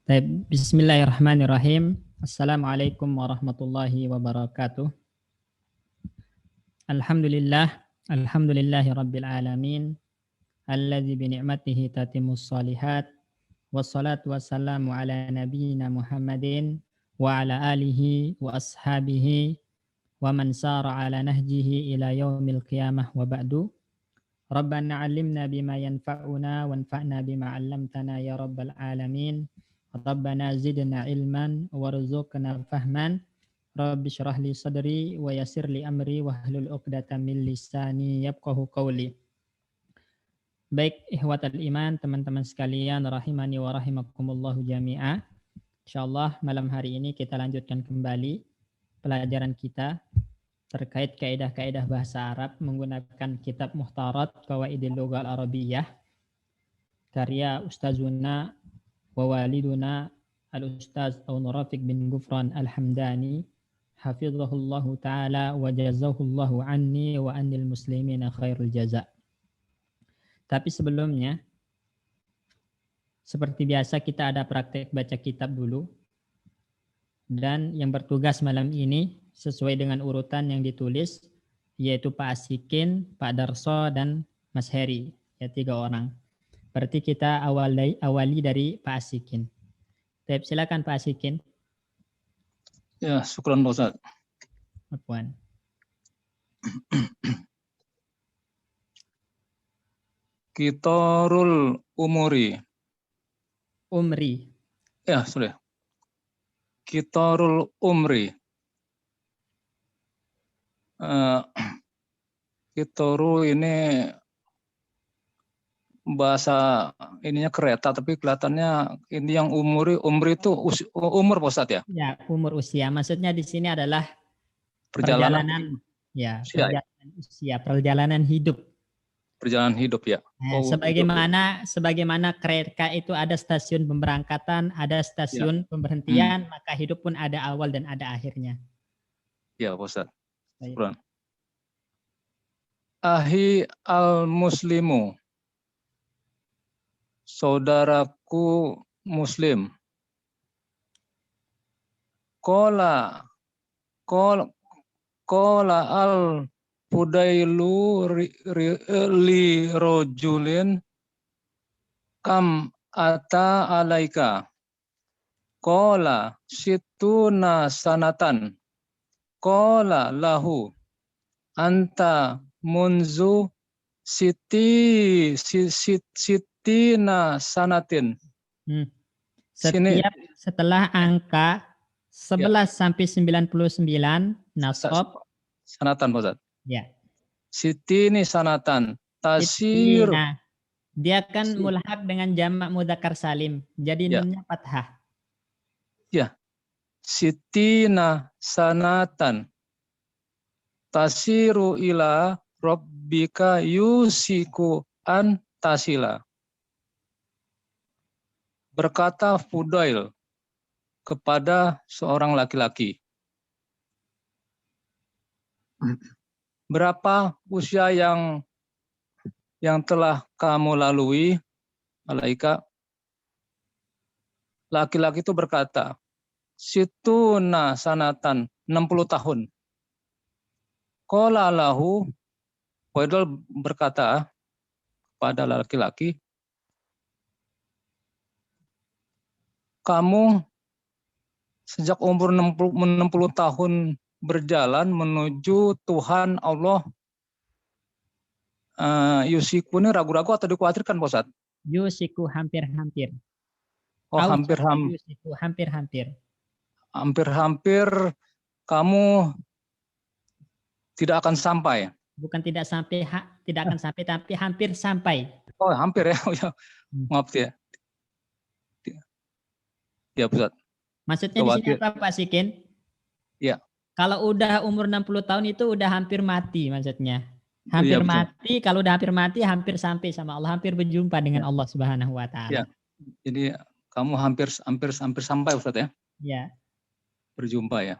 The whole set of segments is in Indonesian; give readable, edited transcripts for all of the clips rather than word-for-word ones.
Baik, Bismillahirrahmanirrahim. Assalamualaikum warahmatullahi wabarakatuh. Alhamdulillahi rabbil alamin. Alladzi bi ni'matihi tatimmus shalihat. Wassalatu wassalamu ala nabiyyina Muhammadin wa ala alihi wa ashabihi wa man sara ala nahjihi ila yaumil qiyamah wa ba'du. Rabbana 'allimna bima yanfa'una wanfa'na bima 'allamtana ya rabbal alamin. Rabbana zidna ilman warzuqna fahman. Rabbi syrah li sadri wa yassir li amri wahlul 'uqdatam min lisani yafqahu qawli. Baik ihwatal iman, teman-teman sekalian rahimani wa rahimakumullahu jami'a. Insyaallah malam hari ini kita lanjutkan kembali pelajaran kita terkait kaidah-kaidah bahasa Arab menggunakan kitab Muhtarat Qawaidil Lughah Al-Arabiyyah karya Ustazuna wa waliduna Al-Ustaz Aun Rafiq bin Gufran Al-Hamdani hafizahullahu ta'ala wa jazahullahu anni wa anil muslimina khairul jaza. Tapi sebelumnya, seperti biasa kita ada praktek baca kitab dulu. Dan yang bertugas malam ini sesuai dengan urutan yang ditulis, yaitu Pak Asikin, Pak Darso, dan Mas Heri. Ya, 3 orang. Berarti kita awali dari Pak Asikin. Baik, silakan Pak Asikin. Ya, syukran Pak Ustaz. Afwan. Qitarul umuri. Umri. Ya, sudah. Qitarul umri. Qitaru ini bahasa ininya kereta, tapi kelihatannya ini yang umri itu umur Pak Ustaz ya? Ya, umur usia. Maksudnya di sini adalah perjalanan usia, perjalanan hidup. Perjalanan hidup ya. Nah, sebagaimana kereta itu ada stasiun pemberangkatan, ada stasiun pemberhentian, maka hidup pun ada awal dan ada akhirnya. Ya, Pak Ustaz. Ahi al-muslimu. Saudaraku muslim. Qala al Fudailu li rojulin kam ata alaika. Qala situna sanatan. Qala lahu anta munzu sitina sanatin. Setelah angka 11 sampai 99 nasab sanatan Pak Ustaz. Ya. Sitini sanatan tasir. Dia kan mulhaq dengan jamak mudzakkar salim. Jadi nunnya fathah. Ya. Sitina sanatan tasiru ila rabbika yusiku an tasila. Berkata Fudail kepada seorang laki-laki. Berapa usia yang telah kamu lalui, Malaika? Laki-laki itu berkata, situna sanatan, 60 tahun. Qala lahu, Fudail berkata pada laki-laki, kamu sejak umur 60 tahun berjalan menuju Tuhan Allah. Yusiku ini ragu-ragu atau dikhawatirkan, Pak Ustaz? Yusiku hampir-hampir. Oh, hampir-hampir. Yusiku hampir-hampir. Hampir-hampir kamu tidak akan sampai. Bukan tidak sampai, tidak akan sampai, tapi hampir sampai. Oh, hampir ya. Maaf ya. Ya, Pak Ustaz. Maksudnya di sini apa Pak Sikin? Ya. Kalau udah umur 60 tahun itu udah hampir mati maksudnya. Hampir mati, kalau udah hampir mati hampir sampai sama Allah, hampir berjumpa dengan Allah Subhanahu wa taala. Ya. Jadi kamu hampir sampai Ustaz ya? Ya. Berjumpa ya.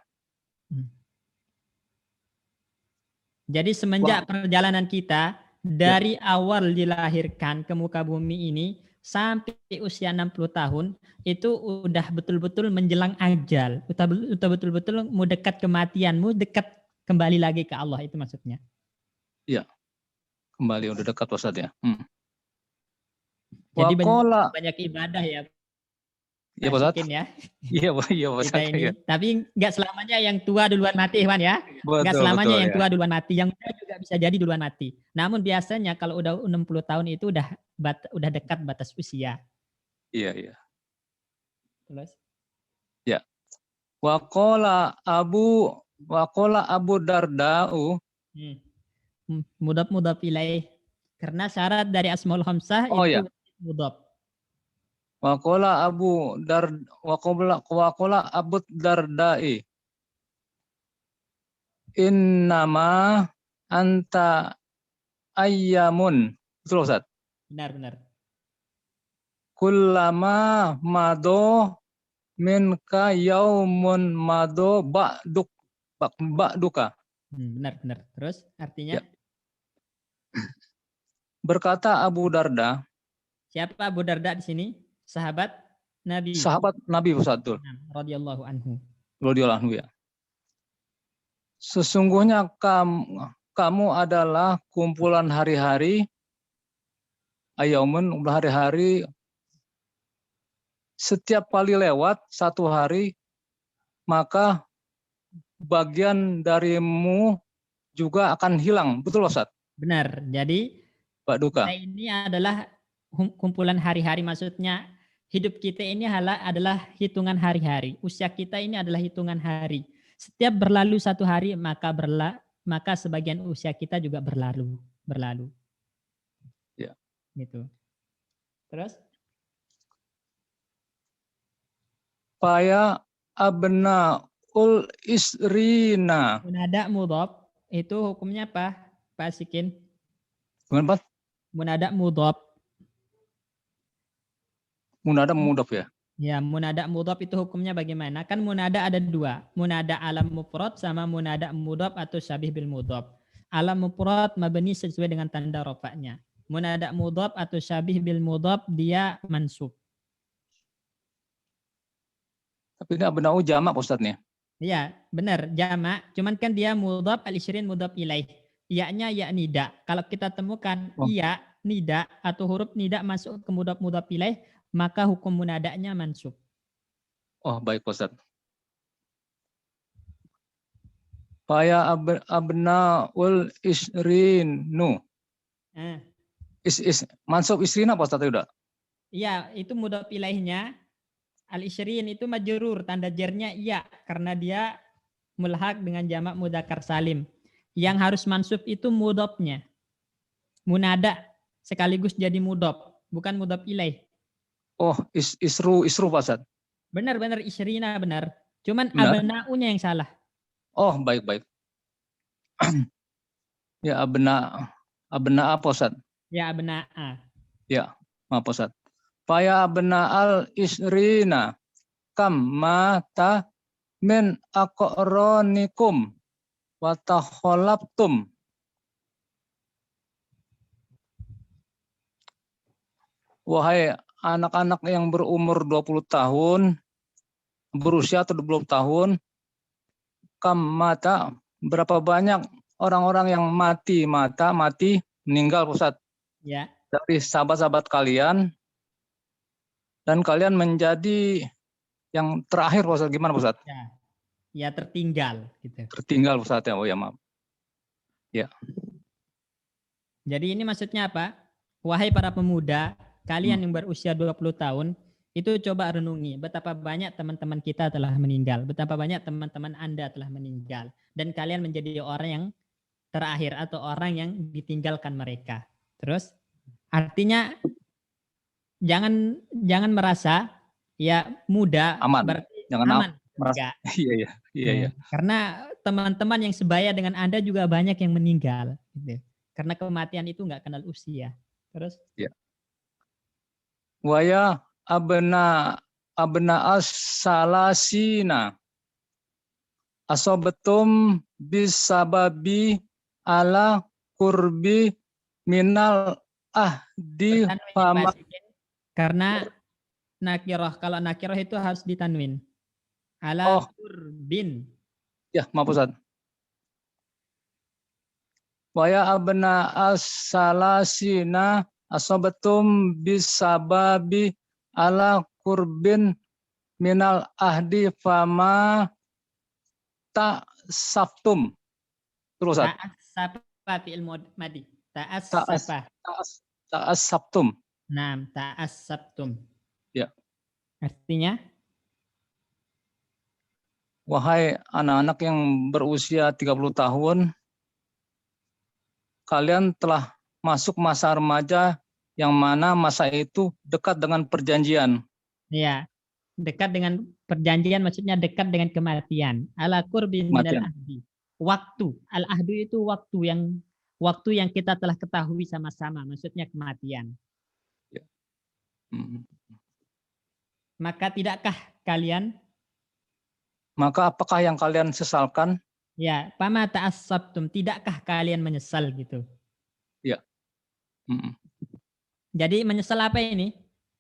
Jadi semenjak perjalanan kita dari awal dilahirkan ke muka bumi ini sampai usia 60 tahun itu udah betul-betul menjelang ajal, udah betul-betul mau dekat kematian, mau dekat kembali lagi ke Allah, itu maksudnya. Iya, kembali udah dekat Pak Ustadz ya. Jadi Wakola, banyak ibadah ya, iya Pak Ustadz. masukin ya Iya Pak kita Ustadz. ini. Ya. Tapi nggak selamanya yang tua duluan mati, Iwan ya. Nggak Betul selamanya betul yang ya. tua duluan mati, yang muda juga bisa jadi duluan mati. Namun biasanya kalau udah 60 tahun itu udah dekat batas usia. Iya iya. Terus? Ya. Wakola Abu Darda'u. Mudhaf ilaih. Karena syarat dari Asmaul Khamsah Oh itu ya. mudhaf. Wakola Abu Darda'i. Innama anta ayyamun. Betul Ustaz? Benar. Kullama mado minka yaumun mado ba'duka. Benar. Terus artinya? Ya. Berkata Abu Darda. Siapa Abu Darda di sini? Sahabat Nabi. Sahabat Nabi Ustaz. Radhiyallahu anhu. Radhiyallahu anhu ya. Sesungguhnya kamu adalah kumpulan hari-hari, ayaumun hari-hari, setiap kali lewat satu hari, maka bagian darimu juga akan hilang. Betul Ustaz? Benar. Jadi Pak Duka. Kita ini adalah kumpulan hari-hari, maksudnya hidup kita ini adalah hitungan hari-hari. Usia kita ini adalah hitungan hari. Setiap berlalu satu hari maka sebagian usia kita juga berlalu. Ya. Gitu. Terus? Faya abnaul isrina. Munada mudhaf itu hukumnya apa, Pak Sikin? Gimana Pak? Munada mudhaf. Munada mudhaf ya? Ya, munada mudhaf itu hukumnya bagaimana? Kan munada ada dua. Munada alam mufrad sama munada mudhaf atau syabih bil mudhaf. Alam mufrad mabni sesuai dengan tanda rafa'nya. Munada mudhaf atau syabih bil mudhaf dia mansub. Tapi ini abna'u jamak Ustaz nih. Iya, benar, jamak. Cuman kan dia mudhaf al-isrin mudhaf ilaih. Iya-nya ya nida. Kalau kita temukan iya, nida atau huruf nida masuk ke mudhaf ilaih, maka hukum munadanya mansub. Oh, baik Ustaz. Faya abnaul isrinu. Mansub isrina apa Ustaz udah? Iya, itu mudhaf ilaihnya. Al-isrin itu majrur, tanda jarnya iya karena dia mulhaq dengan jamak mudzakkar salim. Yang harus mansub itu mudhafnya. Munada sekaligus jadi mudhaf, bukan mudhaf ilaih. Oh, isru Pak Ustaz. Benar isrina benar. Cuman abna'unya yang salah. Oh, baik. Ya, abna apa Ustaz? Ya, abna'a. Ya, maaf Ustaz. Faya abna'al isrina kam mata min aqranikum wa takhalabtum. Wahai anak-anak yang berumur 20 tahun, berusia atau 20 tahun, kam mata, berapa banyak orang-orang yang mati, meninggal Ustaz. Ya. Dari sahabat-sahabat kalian, dan kalian menjadi yang terakhir Ustaz. Gimana Ustaz? Ya tertinggal gitu. Tertinggal Ustaz ya. Oh ya maaf. Ya. Jadi ini maksudnya apa? Wahai para pemuda, kalian yang berusia 20 tahun, itu coba renungi betapa banyak teman-teman kita telah meninggal, betapa banyak teman-teman Anda telah meninggal, dan kalian menjadi orang yang terakhir atau orang yang ditinggalkan mereka. Terus artinya jangan merasa ya muda berarti aman. Merasa, iya. Karena teman-teman yang sebaya dengan Anda juga banyak yang meninggal gitu. Karena kematian itu nggak kenal usia. Terus? Ya. Waya abna as-salasina asobetum bisababi ala kurbi minal ahdi fama. Karena nakiroh, kalau nakiroh itu harus ditanwin. Ala Oh, kurbin. ya, maaf Ustaz. Wa ya abna as-salasina asabatum bisababi ala kurbin minal ahdi fama tak sabtum. Terus Ustaz. Ta'assafa fi'il madi. Ta'as Ta'assafa. ta'as sabtum. Naam, ta'assabtum. Ya. Artinya? Wahai anak-anak yang berusia 30 tahun, kalian telah masuk masa remaja yang mana masa itu dekat dengan perjanjian. Ya, dekat dengan perjanjian maksudnya dekat dengan kematian. Ala qurbin minal Kematian. ahdi. Waktu. Al-ahdu itu waktu yang kita telah ketahui sama-sama, maksudnya kematian. Ya. Hmm. Maka tidakkah kalian, Maka apakah yang kalian sesalkan? ya, pama ta'assabtum, tidakkah kalian menyesal gitu? Ya. Hmm. Jadi menyesal apa ini?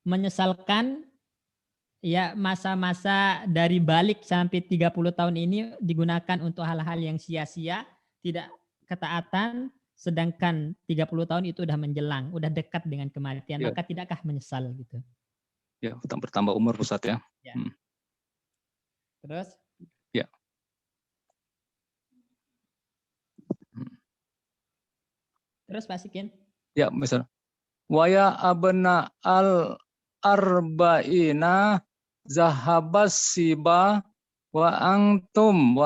Menyesalkan ya masa-masa dari balik sampai 30 tahun ini digunakan untuk hal-hal yang sia-sia, tidak ketaatan, sedangkan 30 tahun itu udah menjelang, udah dekat dengan kematian, Ya. maka tidakkah menyesal gitu? Ya, bertambah umur Ustaz ya. Ya. Terus? Ya. Terus Pak Sikin? Ya, misal. Wa ya abna al arba'ina zahabas siba wa antum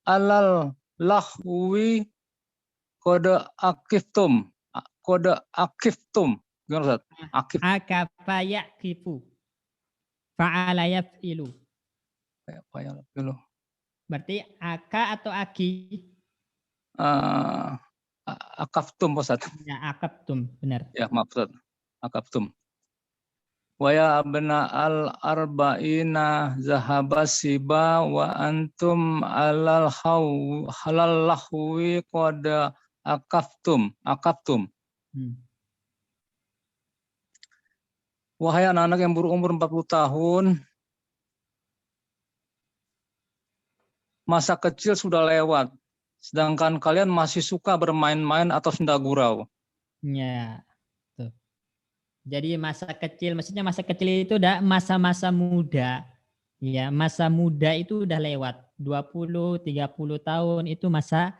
alal lahwi kode akiftum. Kode akiftum. Gimana Ustaz? Akif. Akafa yaqifu. Fa'ala yaf'ilu. Apa ya dulu? Berarti aka atau aki? Akaftum Ustaz. Ya, akabtum, benar. Ya, maaf Ustaz. Akaftum. Wa ya abna al arba'ina zahabas siba wa antum alal halal lahwi qad akaftum. Wahai anak-anak yang berumur 40 tahun, masa kecil sudah lewat, sedangkan kalian masih suka bermain-main atau senda gurau. Ya, tuh. Jadi masa kecil, maksudnya masa kecil itu udah masa-masa muda. Ya, masa muda itu udah lewat. 20, 30 tahun itu masa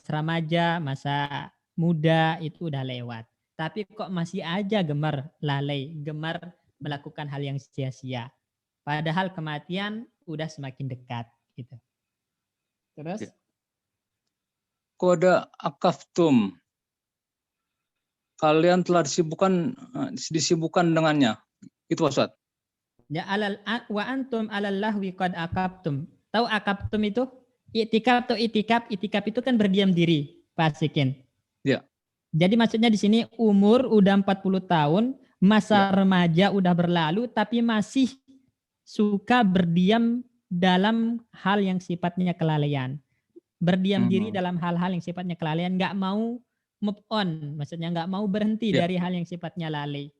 remaja, masa muda itu udah lewat. Tapi kok masih aja gemar lalai, gemar melakukan hal yang sia-sia. Padahal kematian udah semakin dekat gitu. Terus? Kode akaftum. Kalian telah disibukkan dengannya. Itu Ustaz. Ya wa antum alal lahwi qad akabtum. Tahu akabtum itu? Itikaf atau itikaf? Itikaf itu kan berdiam diri, Pak Sikin. Ya. Jadi maksudnya di sini umur udah 40 tahun, masa remaja udah berlalu tapi masih suka berdiam dalam hal yang sifatnya kelalaian. Berdiam diri dalam hal-hal yang sifatnya kelalaian, nggak mau move on, maksudnya nggak mau berhenti dari hal yang sifatnya lalai.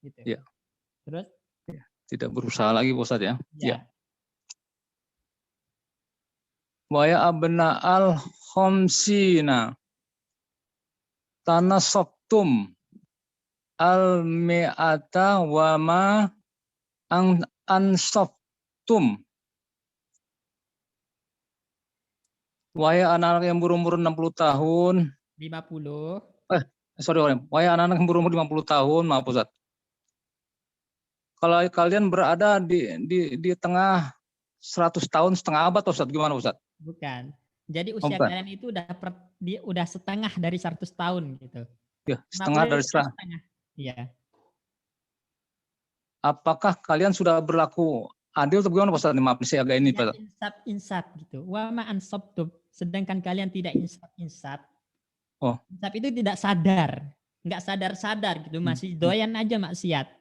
Gitu. Ya. Terus? Tidak berusaha lagi Ustaz ya. Ya. Wa ya abna al khamsina tanasabtum al mi'ata wa ma ansabtum. Wahai anak-anak yang berumur 60 tahun. 50. Wahai anak-anak yang berumur 50 tahun, maaf Ustaz. Kalau kalian berada di tengah 100 tahun, setengah abad Ustaz, gimana Ustaz? Bukan. Jadi usia kalian itu udah setengah dari 100 tahun gitu. Ya, setengah dari 100. Iya. Apakah kalian sudah berlaku adil atau gimana Ustaz? Maaf, saya agak ini Pak. Insaf gitu. Wa ma ansabtum. Sedangkan kalian tidak insaf. Oh. Insaf itu tidak sadar. Enggak sadar-sadar gitu. Masih doyan aja maksiat.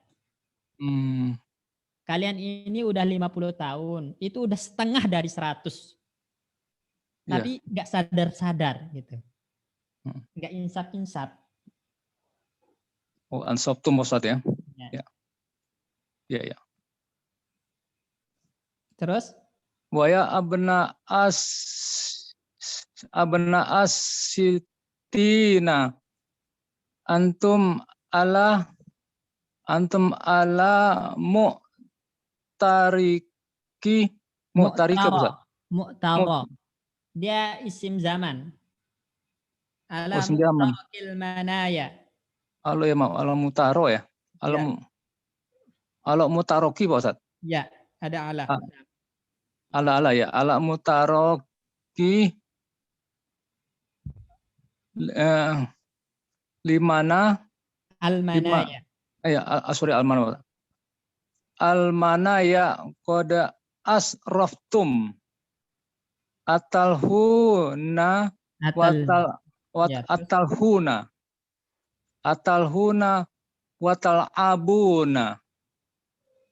Kalian ini udah 50 tahun. Itu udah setengah dari 100. Tapi enggak sadar-sadar gitu. Enggak insaf-insaf. Oh, ansabtum Ustaz ya. Ya, ya. Terus Waya abna sitina antum ala mu'tariki mu'tariki apa mu'tara, Ustaz? mu'tara. Dia isim zaman. Ala Senjaman. mu'tarakil manaya. Alo ya mau, alo mutaro ya. Alo Ya, alo mutaroki Pak Ustaz. ya, ada ala. Ala ya, ala mutaroki limana lima Al-manaya. sorry almana. Almana ya koda asraftum atalhuna Atal. watal Ya, terus atalhuna watal abuna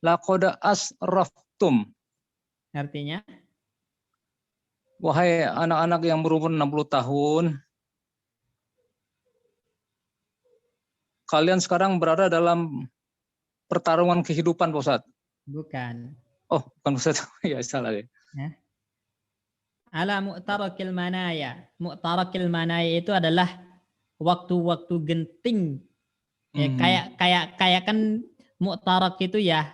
lakoda asraftum. artinya Wahai anak-anak yang berumur 60 tahun, kalian sekarang berada dalam pertarungan kehidupan, Pak Ustadz. bukan. Oh, bukan Ustadz. Ya, salah ya. Ya. Ala mu'tarakil manaya. Mu'tarakil manaya itu adalah waktu-waktu genting. Ya, kayak kan mu'tarak itu ya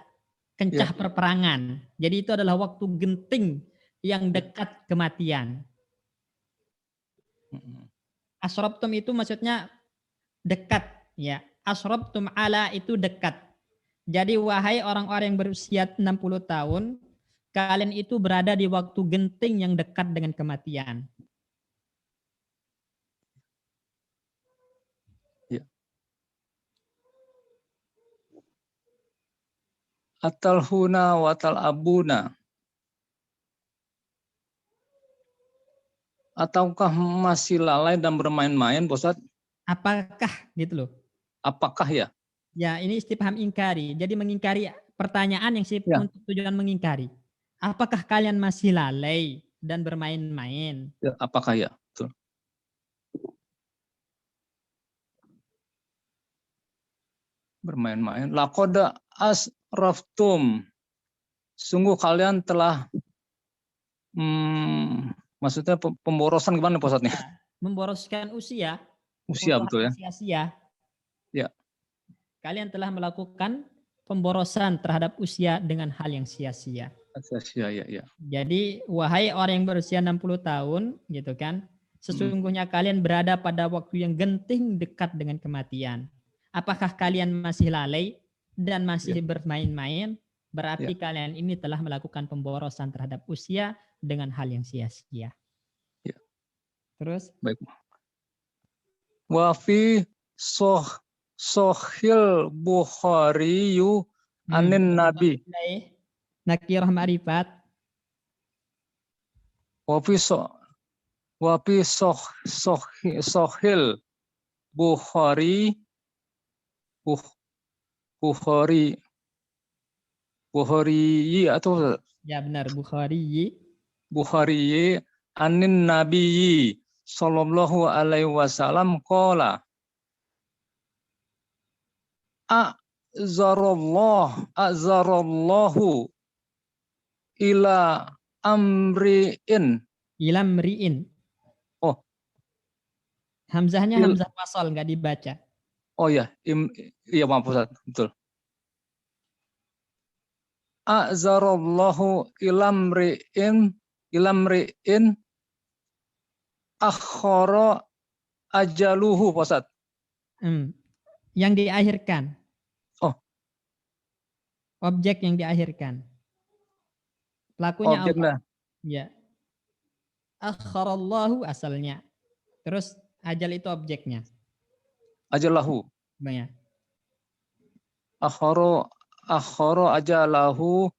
kencah perperangan. Jadi itu adalah waktu genting yang dekat kematian. Asrabtum itu maksudnya dekat, ya. Asrabtum ala itu dekat. Jadi wahai orang-orang yang berusia 60 tahun, kalian itu berada di waktu genting yang dekat dengan kematian. Ya. Atalhuna watal abuna. Ataukah masih lalai dan bermain-main, Pak Ustadz? Apakah gitu loh? Apakah ya? Ya, ini istifham ingkari. Jadi mengingkari pertanyaan yang untuk tujuan mengingkari. Apakah kalian masih lalai dan bermain-main? Ya, apakah ya? Betul. Bermain-main. Lakoda asraftum. Sungguh kalian telah maksudnya pemborosan gimana Pak Ustadz? Memboroskan usia. Usia betul ya? Sia-sia. Ya. Kalian telah melakukan pemborosan terhadap usia dengan hal yang sia-sia. Sia-sia ya. Jadi wahai orang yang berusia 60 tahun gitu kan, sesungguhnya kalian berada pada waktu yang genting dekat dengan kematian. Apakah kalian masih lalai dan masih bermain-main? Berarti kalian ini telah melakukan pemborosan terhadap usia dengan hal yang sia-sia. Ya. Terus? Baik. Wa fi Sohil Bukhari anin Nabi. Nakirah ma'rifat. Wa fi Sohil Bukhari atau ya benar Bukhari anin Nabi sallallahu alaihi wasallam qala azarallahu ila amriin. Oh, hamzahnya hamzah wasal nggak dibaca. Oh ya, iya maaf Ustaz, betul. Azarallahu ilamri'in akhara ajaluhu Ustaz. Yang diakhirkan. Oh. Objek yang diakhirkan. Pelakunya objeknya. Allah. Ya. Akharallahu asalnya. Terus ajal itu objeknya. Ajalahu. Banyak. Akhara ajalahu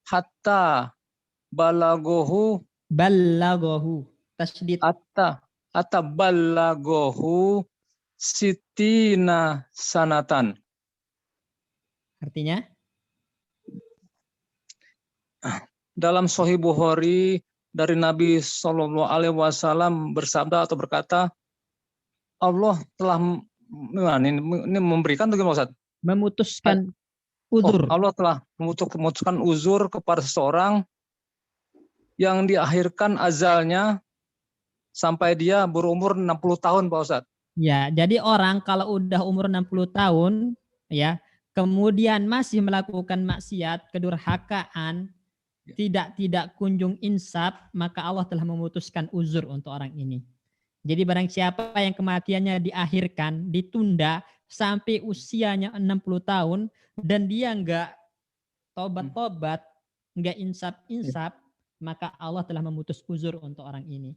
hatta balagohu tasydid hatta balagohu sitina sanatan. Artinya? Dalam Sahih Bukhari dari Nabi Shallallahu Alaihi Wasallam bersabda atau berkata, Allah telah ini memberikan atau gimana Ustaz? Memutuskan Uzur. Allah telah memutuskan uzur kepada seseorang yang diakhirkan azalnya sampai dia berumur 60 tahun, Pak Ustadz. Ya, jadi orang kalau udah umur 60 tahun, ya, kemudian masih melakukan maksiat, kedurhakaan, tidak kunjung insaf, maka Allah telah memutuskan uzur untuk orang ini. Jadi barang siapa yang kematiannya diakhirkan, ditunda sampai usianya 60 tahun dan dia enggak tobat-tobat, enggak insaf-insaf, maka Allah telah memutus uzur untuk orang ini.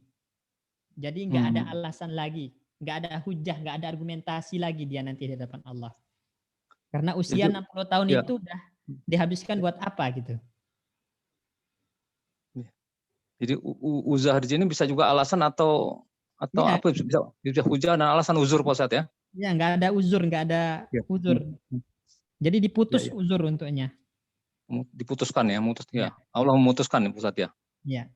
Jadi enggak ada alasan lagi, enggak ada hujah, enggak ada argumentasi lagi dia nanti di hadapan Allah. Karena usia 60 tahun ya. itu udah dihabiskan buat apa gitu. Jadi uzah di sini bisa juga alasan atau Ya, apa, bisa hujah dan alasan uzur, Pak Ustadz ya? Ya, enggak ada uzur, enggak ada uzur. Jadi diputus uzur untuknya. Diputuskan ya, ya. Allah memutuskan ya, Ustadz ya. Ya.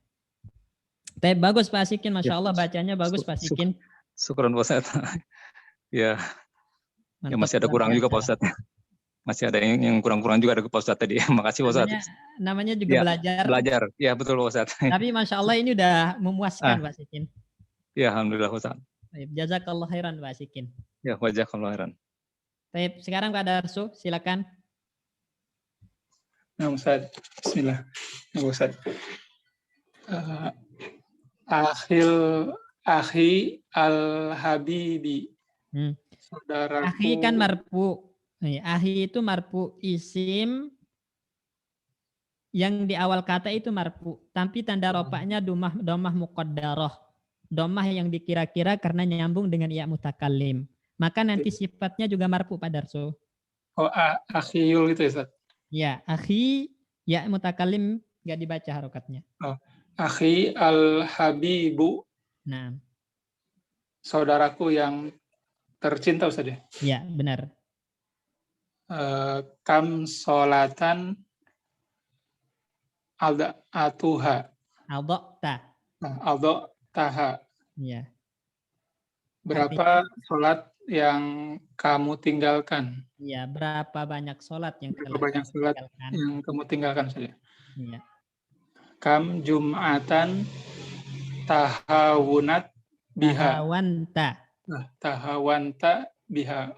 Tapi bagus Pak Sikin, Masya Allah bacanya bagus Pak Sikin. Syukran Pak Ustadz. Ya. Ya masih ada kurang juga Pak Ustadz. Masih ada yang kurang-kurang juga ada Pak Ustadz tadi. Makasih Pak Ustadz. Namanya juga belajar. Belajar, ya betul Pak Ustadz. Tapi Masya Allah ini udah memuaskan Pak Sikin. Ya Alhamdulillah Pak Ustadz. Jazakallah khairan Pak Sikin. Ya jazakallah khairan. Baik, sekarang Pak Darsu, silakan. Nah, Ustaz. Bismillah. Nah, Ustaz. Akhi al-Habibi. Saudaraku. Akhi kan marfu. Akhi itu marfu isim yang di awal kata itu marfu, tapi tanda rofaknya domah muqaddarah. Domah yang dikira-kira karena nyambung dengan ya mutakallim. Maka nanti sifatnya juga marfu Pak Darso. Oh, akhiyul gitu ya, Ustaz? Ya, akhi ya mutakallim enggak dibaca harokatnya. Oh, akhi al-Habibu. Nah. Saudaraku yang tercinta, Ustaz ya? Ya, benar. Kam solatan atuha. Taha. Ya. Berapa sholat yang kamu tinggalkan? Ya, berapa banyak sholat yang kamu tinggalkan saja? Ya. Kam jum'atan tahawunat biha. Tahawanta biha.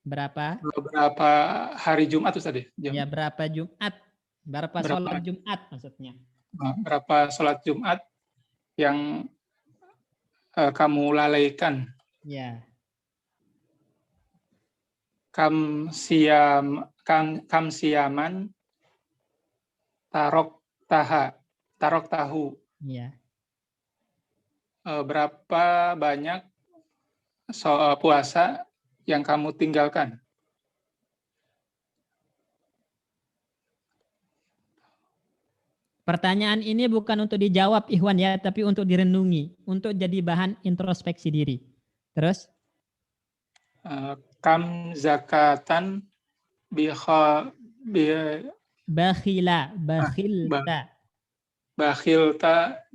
Berapa hari Jumat itu tadi? Ya, berapa Jumat? Berapa sholat Jumat maksudnya? Berapa sholat Jumat yang kamu lalaikan? Ya. Kam siaman tarok tahu. Ya. Berapa banyak puasa yang kamu tinggalkan? Pertanyaan ini bukan untuk dijawab Ikhwan ya, tapi untuk direnungi, untuk jadi bahan introspeksi diri. Terus? Kam zakatan bakhilta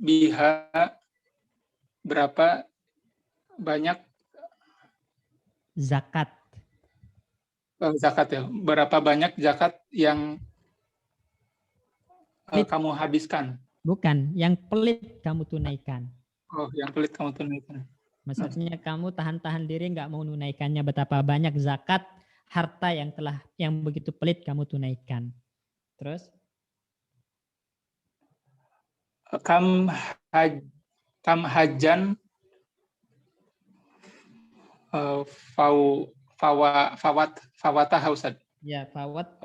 biha. Berapa banyak zakat? Zakat ya. Berapa banyak zakat yang kamu habiskan? Bukan, yang pelit kamu tunaikan. Oh, yang pelit kamu tunaikan. Maksudnya kamu tahan-tahan diri nggak mau menunaikannya, betapa banyak zakat harta yang begitu pelit kamu tunaikan. Terus? Kam hajan fawatahu Ustaz. Ya, fawat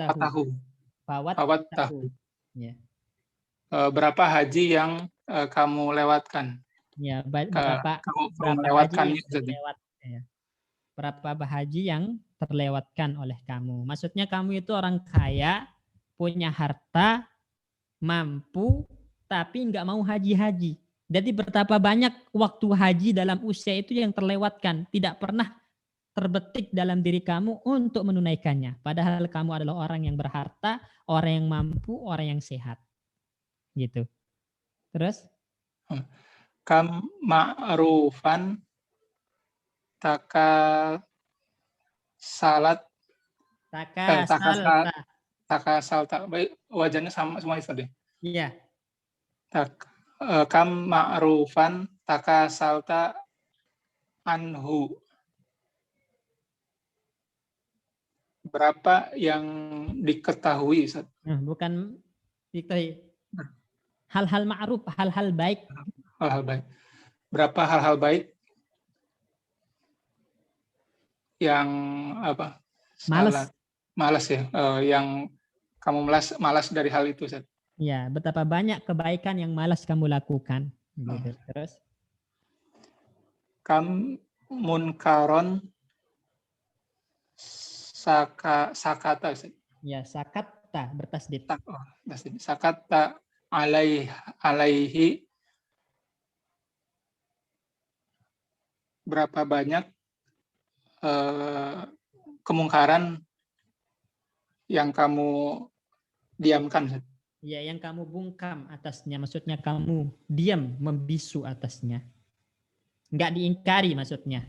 tahu. Ya. Berapa haji yang kamu lewatkan? Ya, berapa melewatkan ya. Berapa haji yang terlewatkan oleh kamu? Maksudnya kamu itu orang kaya, punya harta, mampu, tapi nggak mau haji-haji. Jadi betapa banyak waktu haji dalam usia itu yang terlewatkan, tidak pernah terbetik dalam diri kamu untuk menunaikannya. Padahal kamu adalah orang yang berharta, orang yang mampu, orang yang sehat. Gitu. Terus? Kam ma'rufan salat Takasalta. takasalta. Baik, wajannya sama semua Ustaz ya. Iya. Kam ma'rufan takasalta anhu. Berapa yang diketahui Ustaz? Bukan itu. Hal-hal ma'ruf, hal-hal baik. Hal-hal baik. Berapa hal-hal baik yang apa? Malas. Malas ya. Yang kamu malas dari hal itu Ustaz. Ya, betapa banyak kebaikan yang malas kamu lakukan. Gitu. Terus? Kam munkaron sakata Ustaz. Ya, sakatta bertasdid. Sakata alaihi. Berapa banyak kemungkaran yang kamu diamkan Ustaz? Ya, yang kamu bungkam atasnya, maksudnya kamu diam, membisu atasnya. Enggak diingkari maksudnya.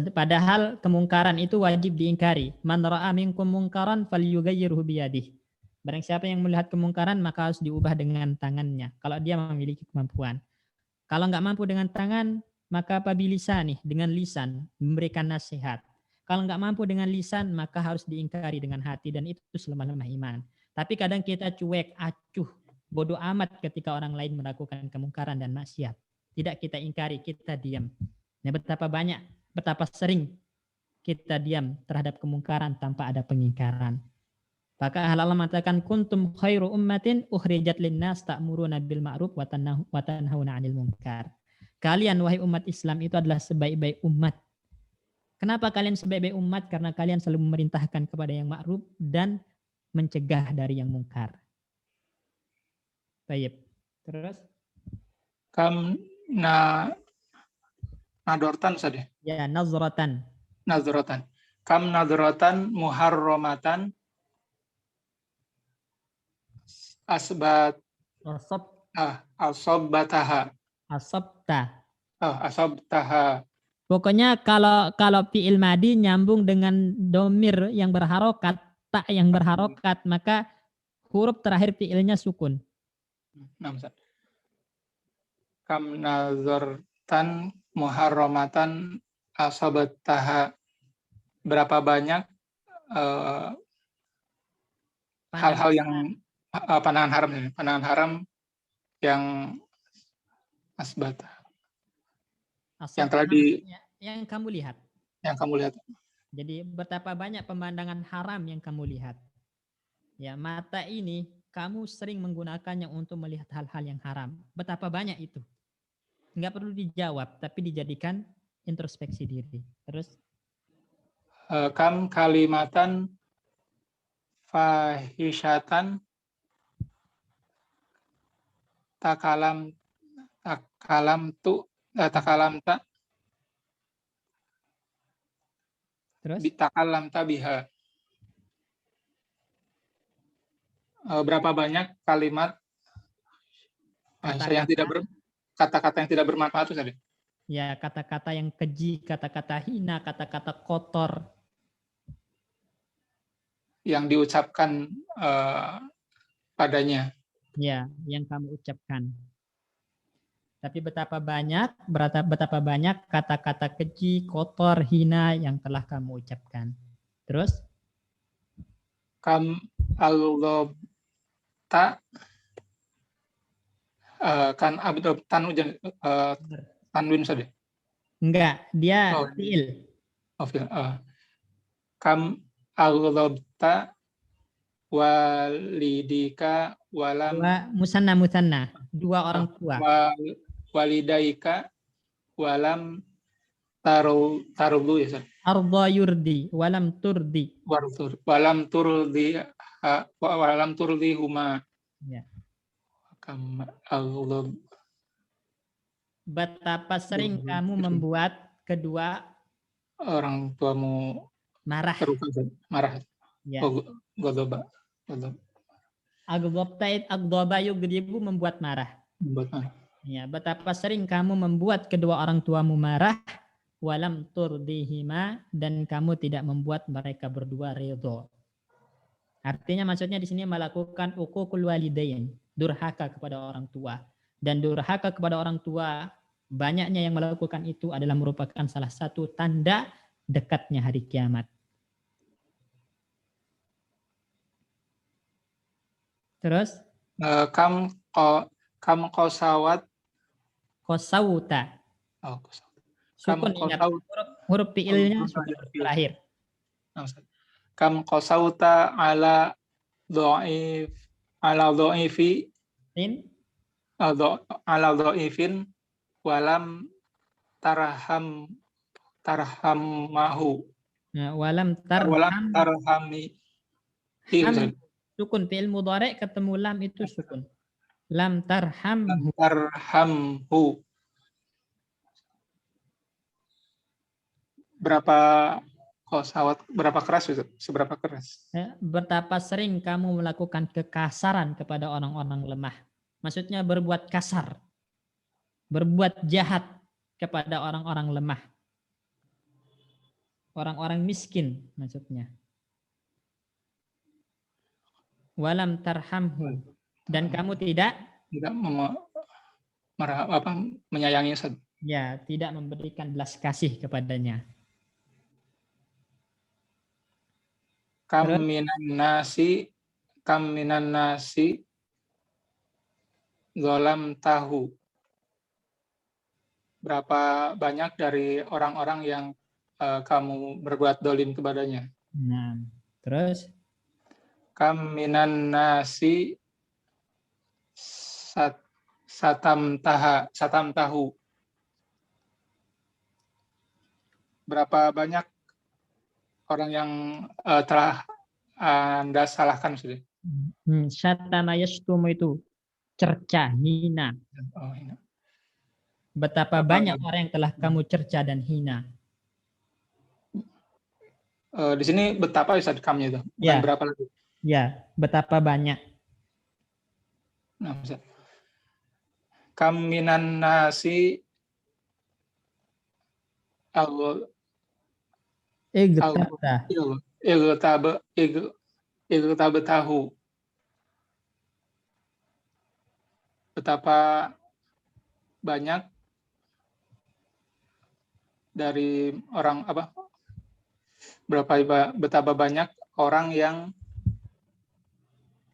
Padahal kemungkaran itu wajib diingkari. Man ra'a minkum mungkaran falyughayyirhu biyadihi. Barang siapa yang melihat kemungkaran maka harus diubah dengan tangannya. Kalau dia memiliki kemampuan. Kalau enggak mampu dengan tangan, maka pabilisani, dengan lisan, memberikan nasihat. Kalau enggak mampu dengan lisan, maka harus diingkari dengan hati, dan itu selemah-lemah iman. Tapi kadang kita cuek, acuh, bodoh amat ketika orang lain melakukan kemungkaran dan maksiat. Tidak kita ingkari, kita diam. Nah, betapa sering kita diam terhadap kemungkaran tanpa ada pengingkaran. Maka Allah mengatakan kuntum khairu ummatin ukhrijat linnas ta'muruna bil ma'ruf wa tanhauna 'anil munkar. Kalian wahai umat Islam itu adalah sebaik-baik umat. Kenapa kalian sebaik-baik umat? Karena kalian selalu memerintahkan kepada yang ma'ruf dan mencegah dari yang mungkar. Baik. Terus? Kam nadortan saja. Ya, nazratan. Nazratan. Kam nazratan muharramatan asabtaha. Pokoknya kalau fi'il madi nyambung dengan domir yang berharokat, tak yang berharokat, maka huruf terakhir fi'ilnya sukun. Kam nazartan muharramatan asabtaha. Berapa banyak hal-hal yang pandangan haram yang asbata. Yang telah yang kamu lihat. Yang kamu lihat. Jadi betapa banyak pemandangan haram yang kamu lihat. Ya, mata ini kamu sering menggunakannya untuk melihat hal-hal yang haram. Betapa banyak itu. Enggak perlu dijawab, tapi dijadikan introspeksi diri. Terus? Kam kalimatan fahishatan takalam tak terus takalam tabiha. Berapa banyak kalimat kata-kata yang tidak bermanfaat tadi? Ya, kata-kata yang keji, kata-kata hina, kata-kata kotor yang diucapkan padanya. Ya, yang kamu ucapkan. Tapi betapa banyak kata-kata keji, kotor, hina yang telah kamu ucapkan. Terus? Kam al-ghabta kan abd tanwin saja. Enggak, dia fi'il. Kam al-ghabta walidika walam musanna dua orang tua. Walidaika walam tarudu ya. Arda yurdi walam turdi. Walam turdi huma. Ya. Betapa sering kamu membuat kedua orang tuamu marah. Ya. Godoba. Agdoba yugribu membuat marah. Ya, betapa sering kamu membuat kedua orang tuamu marah, walam turdihima, dan kamu tidak membuat mereka berdua ridho. Artinya maksudnya di sini melakukan uququl walidain, durhaka kepada orang tua. Dan durhaka kepada orang tua, banyaknya yang melakukan itu adalah merupakan salah satu tanda dekatnya hari kiamat. Terus Kam qasawat. qasawta. Oh, Sukun, ingat huruf fiilnya sukun terakhir. Kam qasawta ala dha'ifi ala dha'ifin walam tarhamahu. Nah, walam tarhami. Ham, sukun fiil mudhari ketemu lam itu sukun. Lam tarhamhu. Berapa qasawat, berapa keras itu? Seberapa keras? Betapa sering kamu melakukan kekasaran kepada orang-orang lemah. Maksudnya berbuat kasar. Berbuat jahat kepada orang-orang lemah. Orang-orang miskin maksudnya. Walam tarhamhu, dan kamu tidak menyayangi. Ya, tidak memberikan belas kasih kepadanya. Kam minan nasi zolam tahu. Berapa banyak dari orang-orang yang kamu berbuat dolim kepadanya? Nah, terus Kam minan nasi satam tahu. Berapa banyak orang yang telah Anda salahkan sudah? Syatama yashtumu itu cerca, hina. Oh, hina. Betapa banyak orang yang telah kamu cerca dan hina. Di sini betapa Ustaz kamnya itu? Bukan ya. Berapa lagi? Ya, betapa banyak. Nah, kam minan nasi tahu. Betapa banyak dari orang betapa banyak orang yang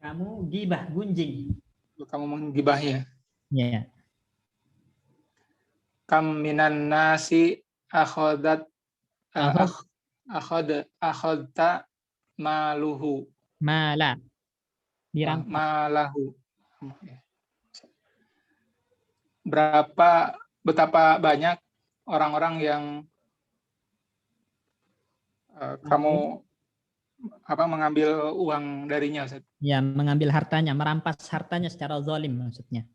kamu gibah, gunjing. Kamu menggibahnya. Ya. Kam minan nasi akhadta maluhu. Mala. Dirampas. Malahu. Betapa banyak orang-orang yang kamu mengambil uang darinya, Ustaz? Ya, mengambil hartanya, merampas hartanya secara zalim maksudnya.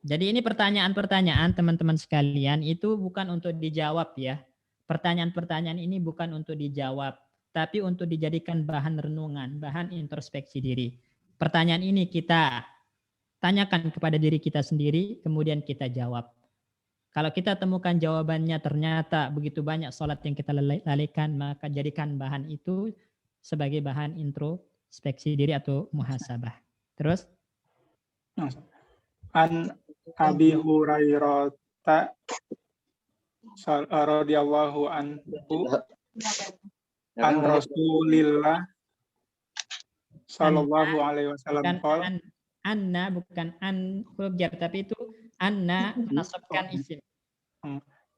Jadi ini pertanyaan-pertanyaan teman-teman sekalian itu bukan untuk dijawab ya. Pertanyaan-pertanyaan ini bukan untuk dijawab, tapi untuk dijadikan bahan renungan, bahan introspeksi diri. Pertanyaan ini kita tanyakan kepada diri kita sendiri, kemudian kita jawab. Kalau kita temukan jawabannya ternyata begitu banyak sholat yang kita lalaikan, maka jadikan bahan itu sebagai bahan introspeksi diri atau muhasabah. Terus? An Abi Hurairah radhiyallahu anhu an Rasulillah sallallahu alaihi wasallam qala. Anna bukan an huruf jar, tapi itu anna menasabkan isim.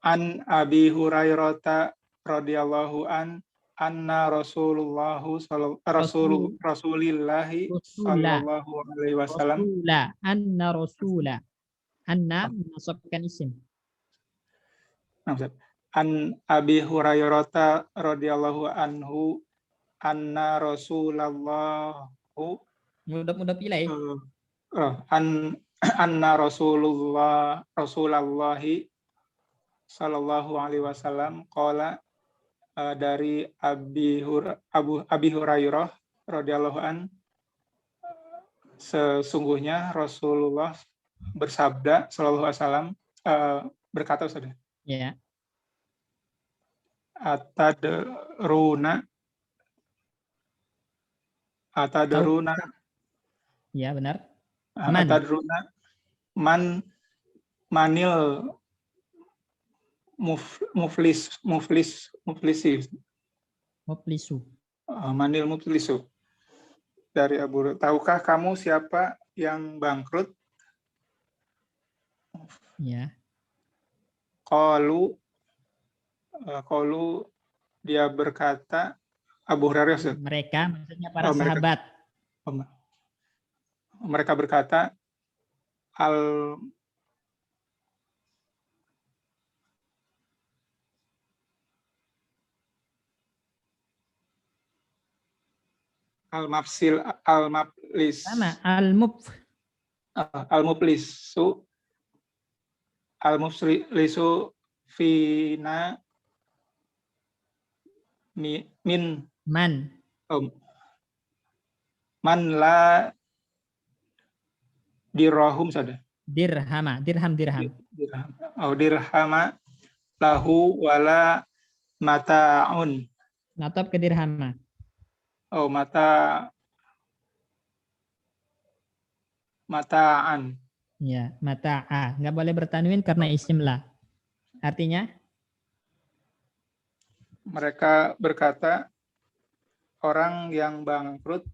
An Abi Hurairah radhiyallahu anna Rasulillahi sallallahu alaihi wasallam. Anna Rasula. Anna menasabkan isim. An Abi Hurairah radhiyallahu anhu anna Rasulallahu mudah pilih. Anna Rasulullahi sallallahu alaihi wasallam qala, dari Abi Hurairah radhiyallahu an, sesungguhnya Rasulullah bersabda sallallahu alaihi wasallam, berkata, saudara. Ya. Atadruna. Atadruna. Ya, benar. Man. Atadruna. Manil muflisu. Muflisu. Manil muflisu. Dari Abu Hurairah. Tahukah kamu siapa yang bangkrut? Ya. Qalu dia berkata, Abu Hurairah. Mereka maksudnya para mereka. sahabat. Mereka berkata, al-muflisu Sama, al-muflisu fina min man la dirham saja. Dirhama, dirham. Dirhama lahu wala mata'un. Natop ke dirhama. Mata'an. Ya, mata'a. Nggak boleh bertanwin karena isim la. Artinya? Mereka berkata, orang yang bangkrut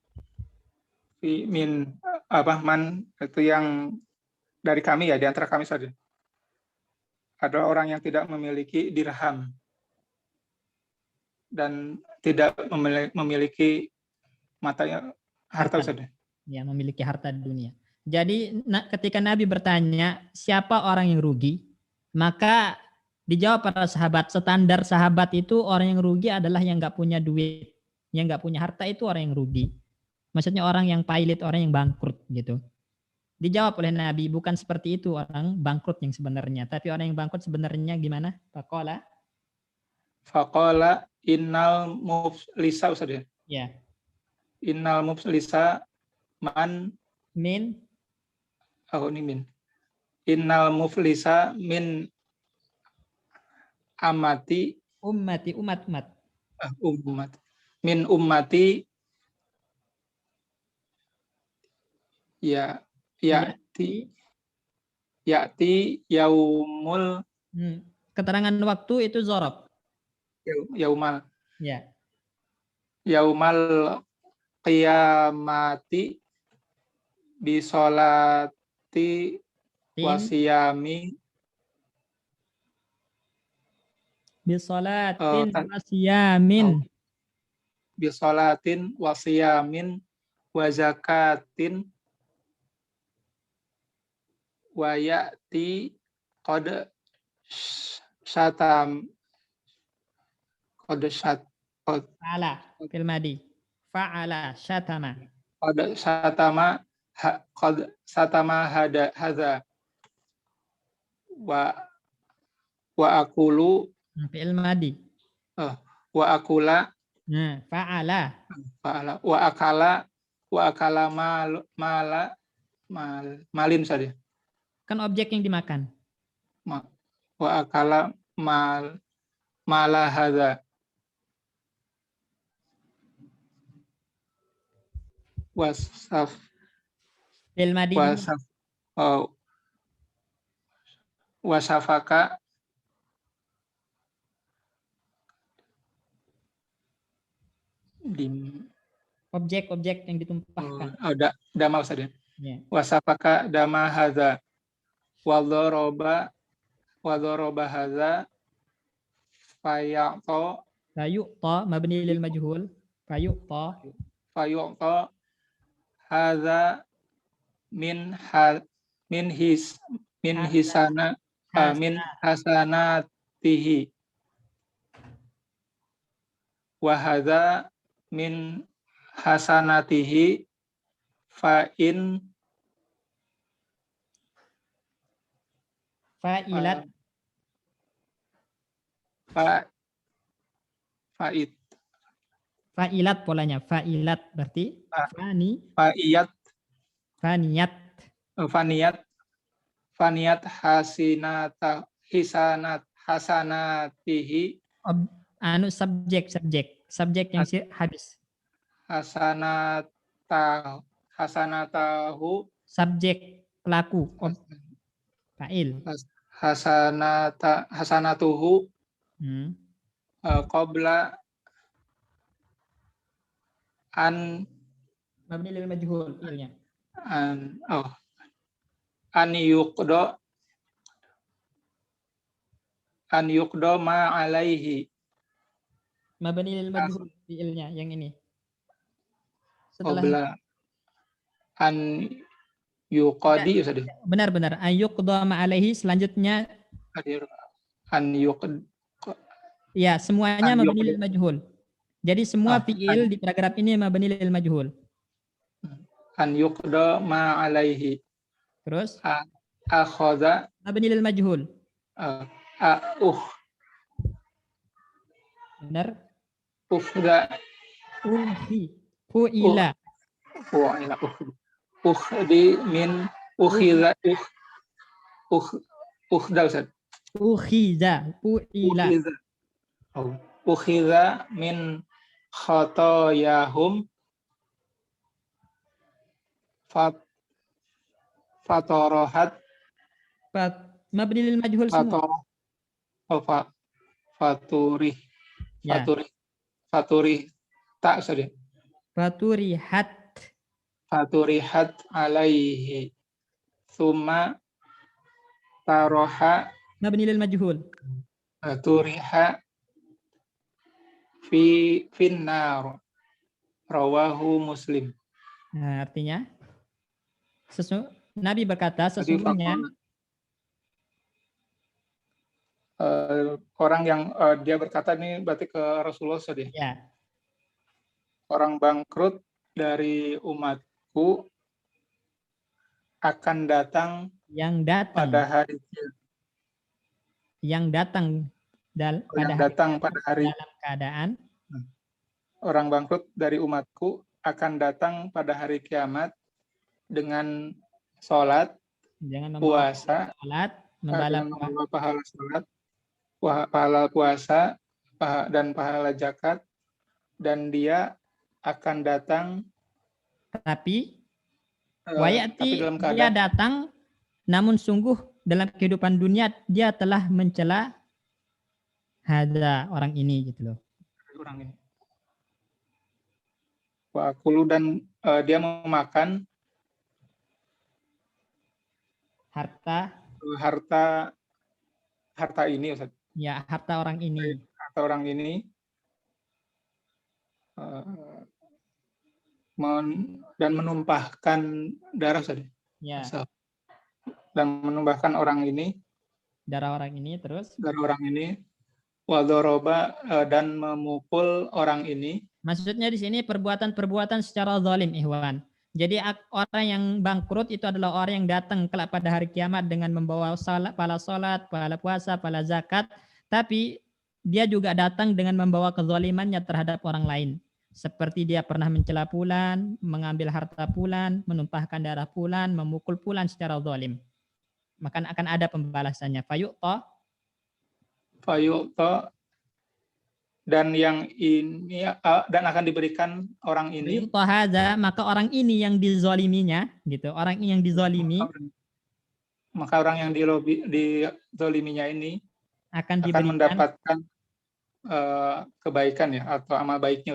man itu yang dari kami ya, di antara kami saja. Ada orang yang tidak memiliki dirham dan tidak memiliki harta saja. Ya, memiliki harta dunia. Jadi ketika Nabi bertanya siapa orang yang rugi, maka dijawab para sahabat, standar sahabat itu orang yang rugi adalah yang nggak punya duit, yang nggak punya harta itu orang yang rugi. Maksudnya orang yang pailit, orang yang bangkrut gitu. Dijawab oleh Nabi, bukan seperti itu orang bangkrut yang sebenarnya, tapi orang yang bangkrut sebenarnya gimana? Faqala innal muflisa saja. Ya. Innal muflisa man min. Innal muflisa min ummati. Min ummati ya'ti yaumul. Keterangan waktu itu zorob. Yaumal. Ya. Yaumal qiyamati bisolati wasiyami. Bisolatin wasiyamin. Bisolatin wasiyamin wa zakatin wa ya'ti qad fa'ala fil madi. Fa'ala syatama. Qad satama hadza wa aqulu fi'il madi. Wa akula. Fa'ala. Wa akala malin saja. Kan objek yang dimakan. Wa akala mala hadza. Wasaf. Fil madi. Wasafaka. Objek-objek yang ditumpahkan. Dama saja. Yeah. Wasafaka dama hadza. Wadoroba hadza. Fayu'ta mabni lil majhul. Fayu'ta hadza min hasanatihi. Wa hadza min hasanatihi fa'ilat polanya. Fa'ilat berarti faniyat hasanatihi. subjek yang habis. Hasanatahu Subjek pelaku fa'il. Hasanatuhu qabla an Mabni lil majhul fi'ilnya. An yuqdo ma alaihi. Mabni lil majhul fi'ilnya yang ini. Setelah Qabla an yuqadi ya tadi. Benar. Ayyuqda ma alaihi selanjutnya An yuqd. Ya, semuanya An mabni yuqda. lil majhul. Jadi semua fi'il di paragraf ini mabni lil majhul. An yuqda ma alaihi. Terus Akhadha mabni lil majhul. Benar? Ukhda Fu'ila. Ukhdi min ukhidha ukhda Ustaz. Ukhiza. Fu'ila. Ukhidha min khotoyahum fatorohat Mabni lil majhul semua. Faturih tak saja. Faturihat alaihi summa taroha mabni lil majhul. Turiha finnar rawahu Muslim. Nah, artinya Nabi berkata sesungguhnya orang yang dia berkata ini berarti ke Rasulullah saja. Ya. Orang bangkrut dari umatku akan datang pada hari pada hari dalam keadaan orang bangkrut dari umatku akan datang pada hari kiamat dengan sholat, puasa, membawa pahala sholat, pahala puasa, dan pahala zakat, dan dia akan datang tapi dalam keadaan dia datang namun sungguh dalam kehidupan dunia dia telah mencela orang ini gitu loh. Orang ini. Wakulu dan dia memakan harta ini Ustaz. Ya, harta orang ini. Harta orang ini dan menumpahkan darah Ustaz. Ya. Dan menumpahkan darah orang ini terus darah orang ini wadoroba dan memukul orang ini. Maksudnya di sini perbuatan-perbuatan secara zalim, ikhwan. Jadi orang yang bangkrut itu adalah orang yang datang kelak pada hari kiamat dengan membawa pahala salat, pahala puasa, pahala zakat, tapi dia juga datang dengan membawa kezalimannya terhadap orang lain. Seperti dia pernah mencela fulan, mengambil harta fulan, menumpahkan darah fulan, memukul fulan secara zalim. Maka akan ada pembalasannya. Fayu'ta dan yang ini dan akan diberikan orang ini maka orang ini yang dizaliminya gitu, orang ini yang dizalimi, maka orang yang dizaliminya ini akan mendapatkan kebaikan ya atau amal baiknya,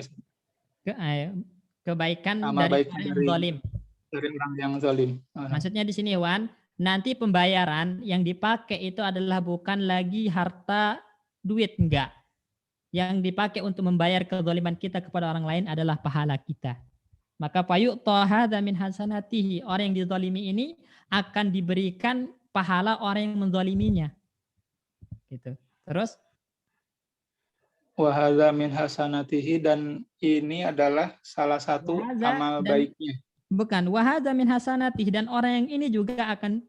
kebaikan amal dari baik orang yang zalim. Dari orang yang zalim. Maksudnya di sini Wan, nanti pembayaran yang dipakai itu adalah bukan lagi harta duit, enggak. Yang dipakai untuk membayar kezaliman kita kepada orang lain adalah pahala kita. Maka fayu'ta hadza min hasanatihi, orang yang dizalimi ini akan diberikan pahala orang yang menzaliminya. Gitu. Terus wa hadza min hasanatihi, dan ini adalah salah satu amal baiknya. Bukan, wa hadza min hasanatihi, dan orang yang ini juga akan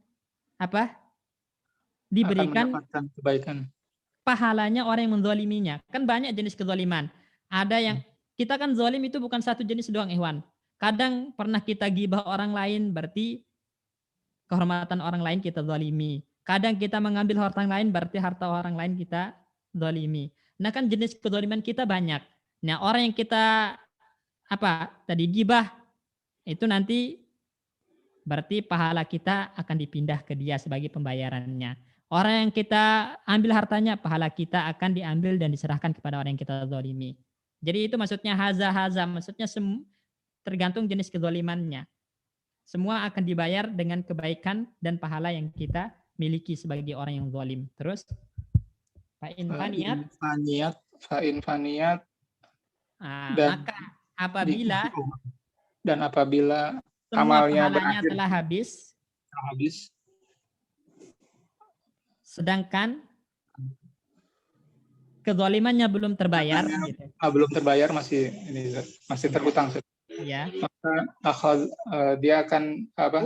diberikan akan mendapatkan kebaikan. Pahalanya orang yang menzaliminya. Kan banyak jenis kezaliman. Ada yang kita kan zalim itu bukan satu jenis doang, ikhwan. Kadang pernah kita gibah orang lain, berarti kehormatan orang lain kita zalimi. Kadang kita mengambil harta orang lain, berarti harta orang lain kita zalimi. Nah kan jenis kezaliman kita banyak. Nah orang yang kita tadi gibah itu nanti berarti pahala kita akan dipindah ke dia sebagai pembayarannya. Orang yang kita ambil hartanya, pahala kita akan diambil dan diserahkan kepada orang yang kita zalimi. Jadi itu maksudnya haza, maksudnya tergantung jenis kezalimannya. Semua akan dibayar dengan kebaikan dan pahala yang kita miliki sebagai orang yang zalim. Terus fa'in faniyat, fa'in faniyat maka apabila dan apabila semua amalnya pahalanya berakhir telah habis, sedangkan kezalimannya belum terbayar, gitu. Belum terbayar, masih terhutang. Ya. Maka dia akan maka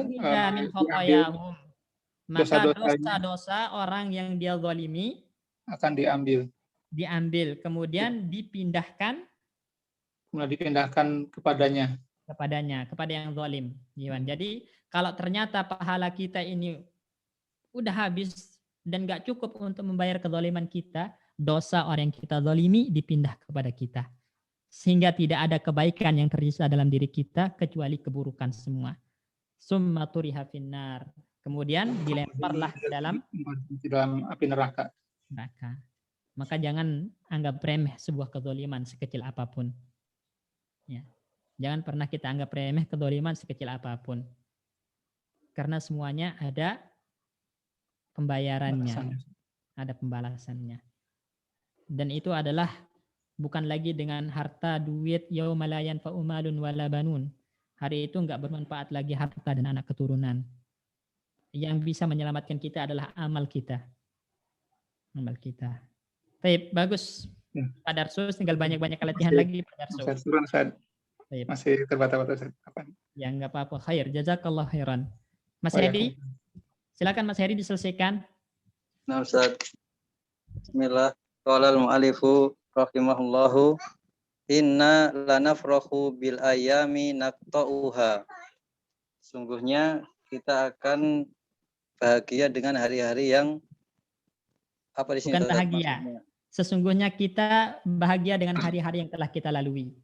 dosa-dosa orang yang dia zalimi akan diambil, kemudian dipindahkan kepadanya, kepada yang zalim. Jadi kalau ternyata pahala kita ini udah habis dan gak cukup untuk membayar kezaliman kita, dosa orang yang kita zalimi dipindah kepada kita. Sehingga tidak ada kebaikan yang tersisa dalam diri kita kecuali keburukan semua. Summa turiha finnar. Kemudian dilemparlah ke dalam api neraka. Maka jangan anggap remeh sebuah kezaliman sekecil apapun. Ya. Jangan pernah kita anggap remeh kezaliman sekecil apapun. Karena semuanya ada pembayarannya. Ada pembalasannya. Dan itu adalah bukan lagi dengan harta, duit, yauma la yanfa'u malun wala banun. Hari itu enggak bermanfaat lagi harta dan anak keturunan. Yang bisa menyelamatkan kita adalah amal kita. Amal kita. Baik, bagus. Pak Darsus, tinggal banyak-banyak latihan lagi Pak Darsus. Masih terbata-bata. Ya enggak apa-apa. Khair, jazakallah khairan. Mas Hedi, silakan Mas Hedi diselesaikan. Nah, Ustaz. Bismillah. Qala al-mu'alifu rahimahullahu inna lanafrahu bil ayami naqta'uha. Sungguhnya kita akan bahagia dengan hari-hari yang apa di sini? Bukan bahagia. Maksudnya? Sesungguhnya kita bahagia dengan hari-hari yang telah kita lalui.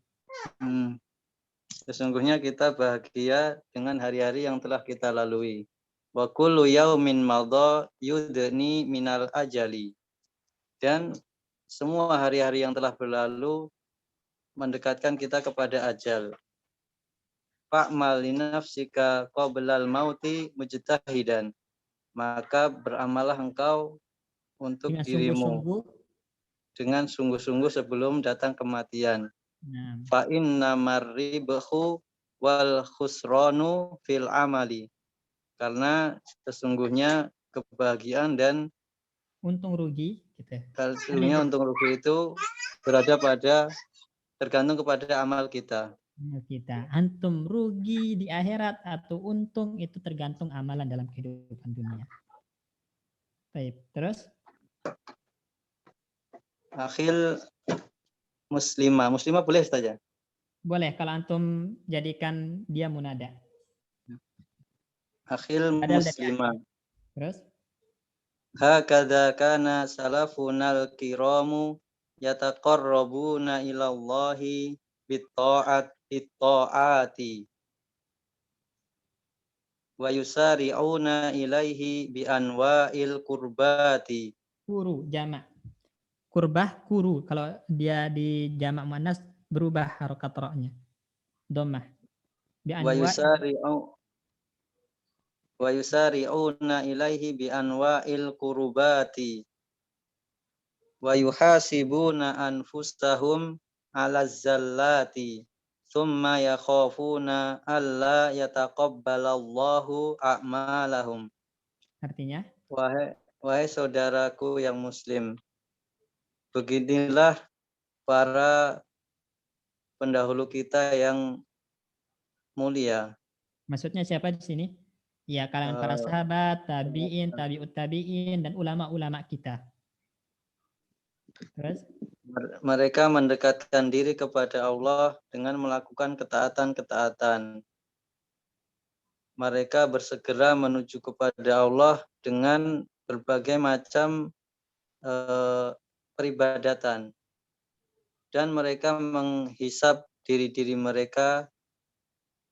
Sesungguhnya kita bahagia dengan hari-hari yang telah kita lalui. Wa kullu yaumin madha yudni minal ajali. Dan semua hari-hari yang telah berlalu mendekatkan kita kepada ajal. Fa'mal li nafsika qablal mauti mujtahidan. Maka beramallah engkau untuk dirimu dengan sungguh-sungguh sebelum datang kematian. Fa inna marribahu wal khusranu fil amali. Karena sesungguhnya kebahagiaan dan untung rugi gitu. Sesungguhnya untung rugi itu tergantung kepada amal kita. Antum rugi di akhirat atau untung itu tergantung amalan dalam kehidupan dunia. Baik, terus Akhil muslimah boleh saja. Boleh kalau antum jadikan dia munada. Akhil muslimah. Terus hakadza kana salafunal kiramu yataqarrabuna ilallahi bitta'ati wa yusari'una ilaihi bi anwa'il qurbati. Kuru jamak. Kurbah kuru. Kalau dia di jamak muannas berubah harokat ra'nya. Dhammah. Wa yusari'una ilaihi bi anwa'il qurbati wa yuhasibuna anfusahum 'ala zallati thumma yakhafuna alla yataqabbalallahu a'malahum. Artinya, wahai saudaraku yang muslim, beginilah para pendahulu kita yang mulia. Maksudnya siapa di sini? Ya, kalangan para sahabat, tabi'in, tabi'ut tabi'in, dan ulama-ulama kita. Terus? Mereka mendekatkan diri kepada Allah dengan melakukan ketaatan-ketaatan. Mereka bersegera menuju kepada Allah dengan berbagai macam peribadatan. dan mereka menghisap diri-diri mereka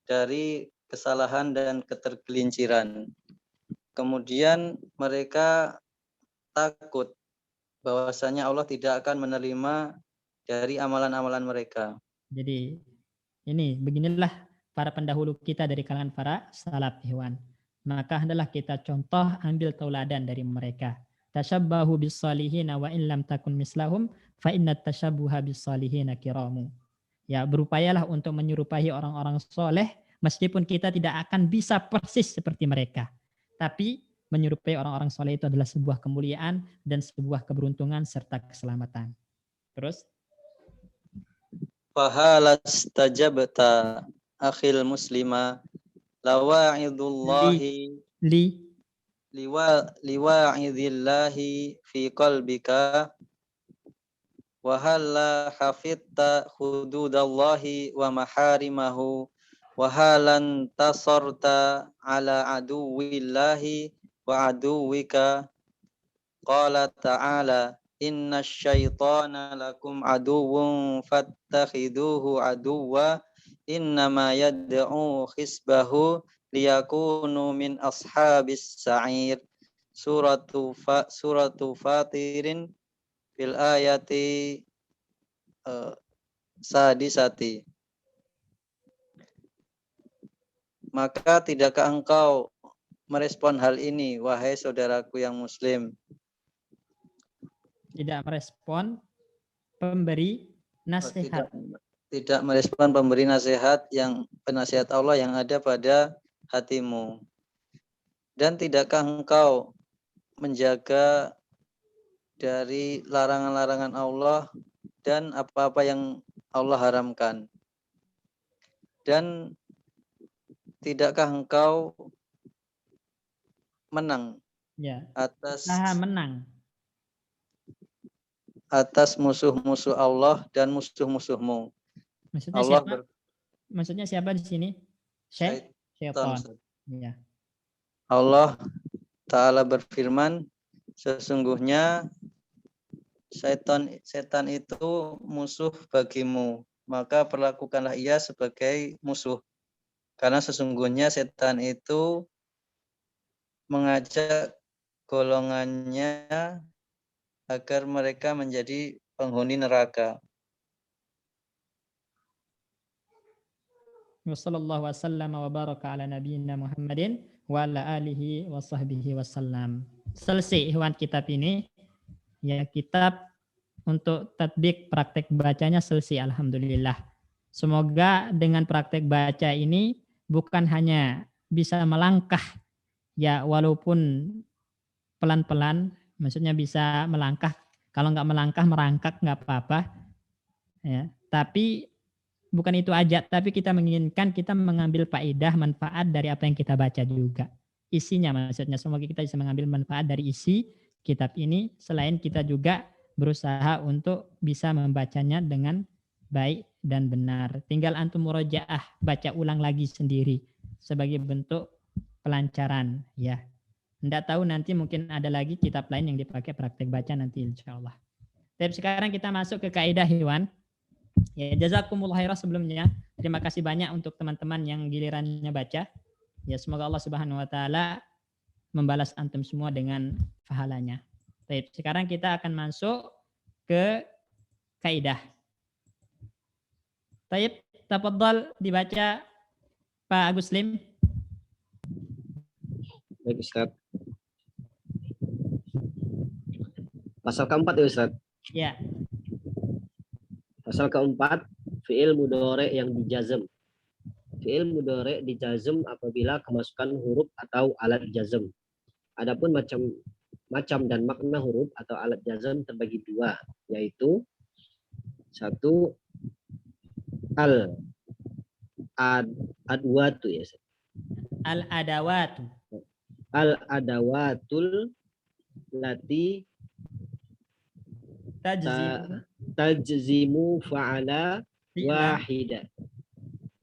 dari kesalahan dan ketergelinciran. Kemudian mereka takut bahwasanya Allah tidak akan menerima dari amalan-amalan mereka. Jadi ini beginilah para pendahulu kita dari kalangan para salaf, ikhwan. Maka hendaklah kita contoh, ambil tauladan dari mereka. Tashabbahu bis salihina wa in lam takun mislahum fa inna tashabbuha bis salihina kiramu. Ya, berupayalah untuk menyerupai orang-orang soleh meskipun kita tidak akan bisa persis seperti mereka. Tapi menyerupai orang-orang soleh itu adalah sebuah kemuliaan dan sebuah keberuntungan serta keselamatan. Terus Fahalastajabta akhil muslima lawa'idullahi liwa'idillahi fi qalbika wa halla hafidta hududallahi wa maharimahu wa halan tasarta ala aduwillahi wa aduwika qala ta'ala inna syaitana lakum aduwwun fattakhiduhu aduwwa innama yad'u khisbahu liyakunu min ashabis sa'ir. Suratu Fatirin fil ayati sadisati. Maka tidakkah engkau merespon hal ini, wahai saudaraku yang muslim? tidak merespon pemberi nasihat. Tidak merespon pemberi nasihat yang penasihat Allah yang ada pada hatimu. Dan tidakkah engkau menjaga dari larangan-larangan Allah dan apa-apa yang Allah haramkan? Dan tidakkah engkau menang atas musuh-musuh Allah dan musuh-musuhmu? Maksudnya Allah siapa? Maksudnya siapa di sini? Syaitan. Ya. Allah Ta'ala berfirman, sesungguhnya setan itu musuh bagimu, maka perlakukanlah ia sebagai musuh. Karena sesungguhnya setan itu mengajak golongannya agar mereka menjadi penghuni neraka. Wassallallahu wasallam wa baraka ala nabiyyina Muhammadin wa ala alihi wa sahbihi wasallam. Selesai ikhwan kitab ini. Ya, kitab untuk tatbik praktek bacanya selesai, alhamdulillah. Semoga dengan praktek baca ini bukan hanya bisa melangkah, ya walaupun pelan-pelan, maksudnya bisa melangkah. Kalau nggak melangkah, merangkak nggak apa-apa. Ya, tapi bukan itu aja, tapi kita menginginkan kita mengambil faedah, manfaat dari apa yang kita baca juga. Isinya maksudnya, semoga kita bisa mengambil manfaat dari isi kitab ini, selain kita juga berusaha untuk bisa membacanya dengan baik dan benar. Tinggal antum murojaah, baca ulang lagi sendiri sebagai bentuk pelancaran, ya. Nggak tahu nanti mungkin ada lagi kitab lain yang dipakai praktek baca nanti insya Allah. Tapi sekarang kita masuk ke kaidah hewan. Ya, jazakumullah khairan sebelumnya. Terima kasih banyak untuk teman-teman yang gilirannya baca. Ya, semoga Allah Subhanahu wa taala membalas antum semua dengan pahalanya. Baik, sekarang kita akan masuk ke kaidah. Baik, tafadhal dibaca Pak Agus Lim. Baik, Ustaz. Pasal keempat ya, Ustaz? Ya. Pasal keempat, fi'il mudhari yang dijazm. Fi'il mudhari dijazm apabila kemasukan huruf atau alat jazm. Adapun macam dan makna huruf atau alat jazm terbagi dua, yaitu satu al-adwatu ya. Al-adawatu. Al-adawatul lati tajzimu fa'ala wahida.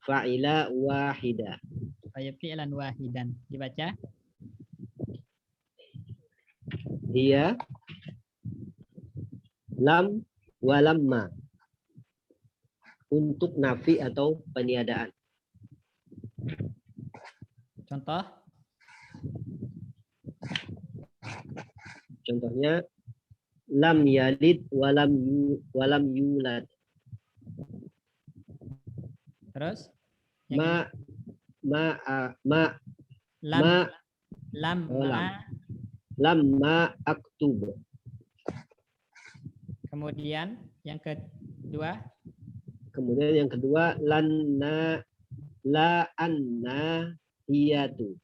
Fa'ila wahida. Fi'lan wahidan. Dibaca. Dia lam walamma. untuk nafi atau peniadaan. Contoh. Contohnya lam yalid walam yulad. Terus yang lamma aktub. Kemudian yang kedua la anna hiyatu,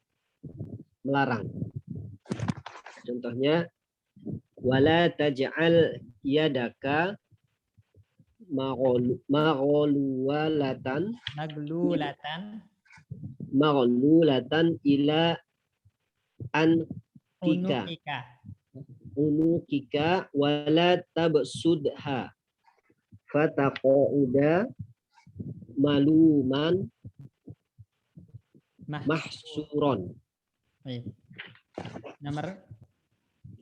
melarang. Contohnya wala taj'al yadaka maghlulatan ila unukika wala tabsudha fataqauda maluman mahsuron. Baik. Nomor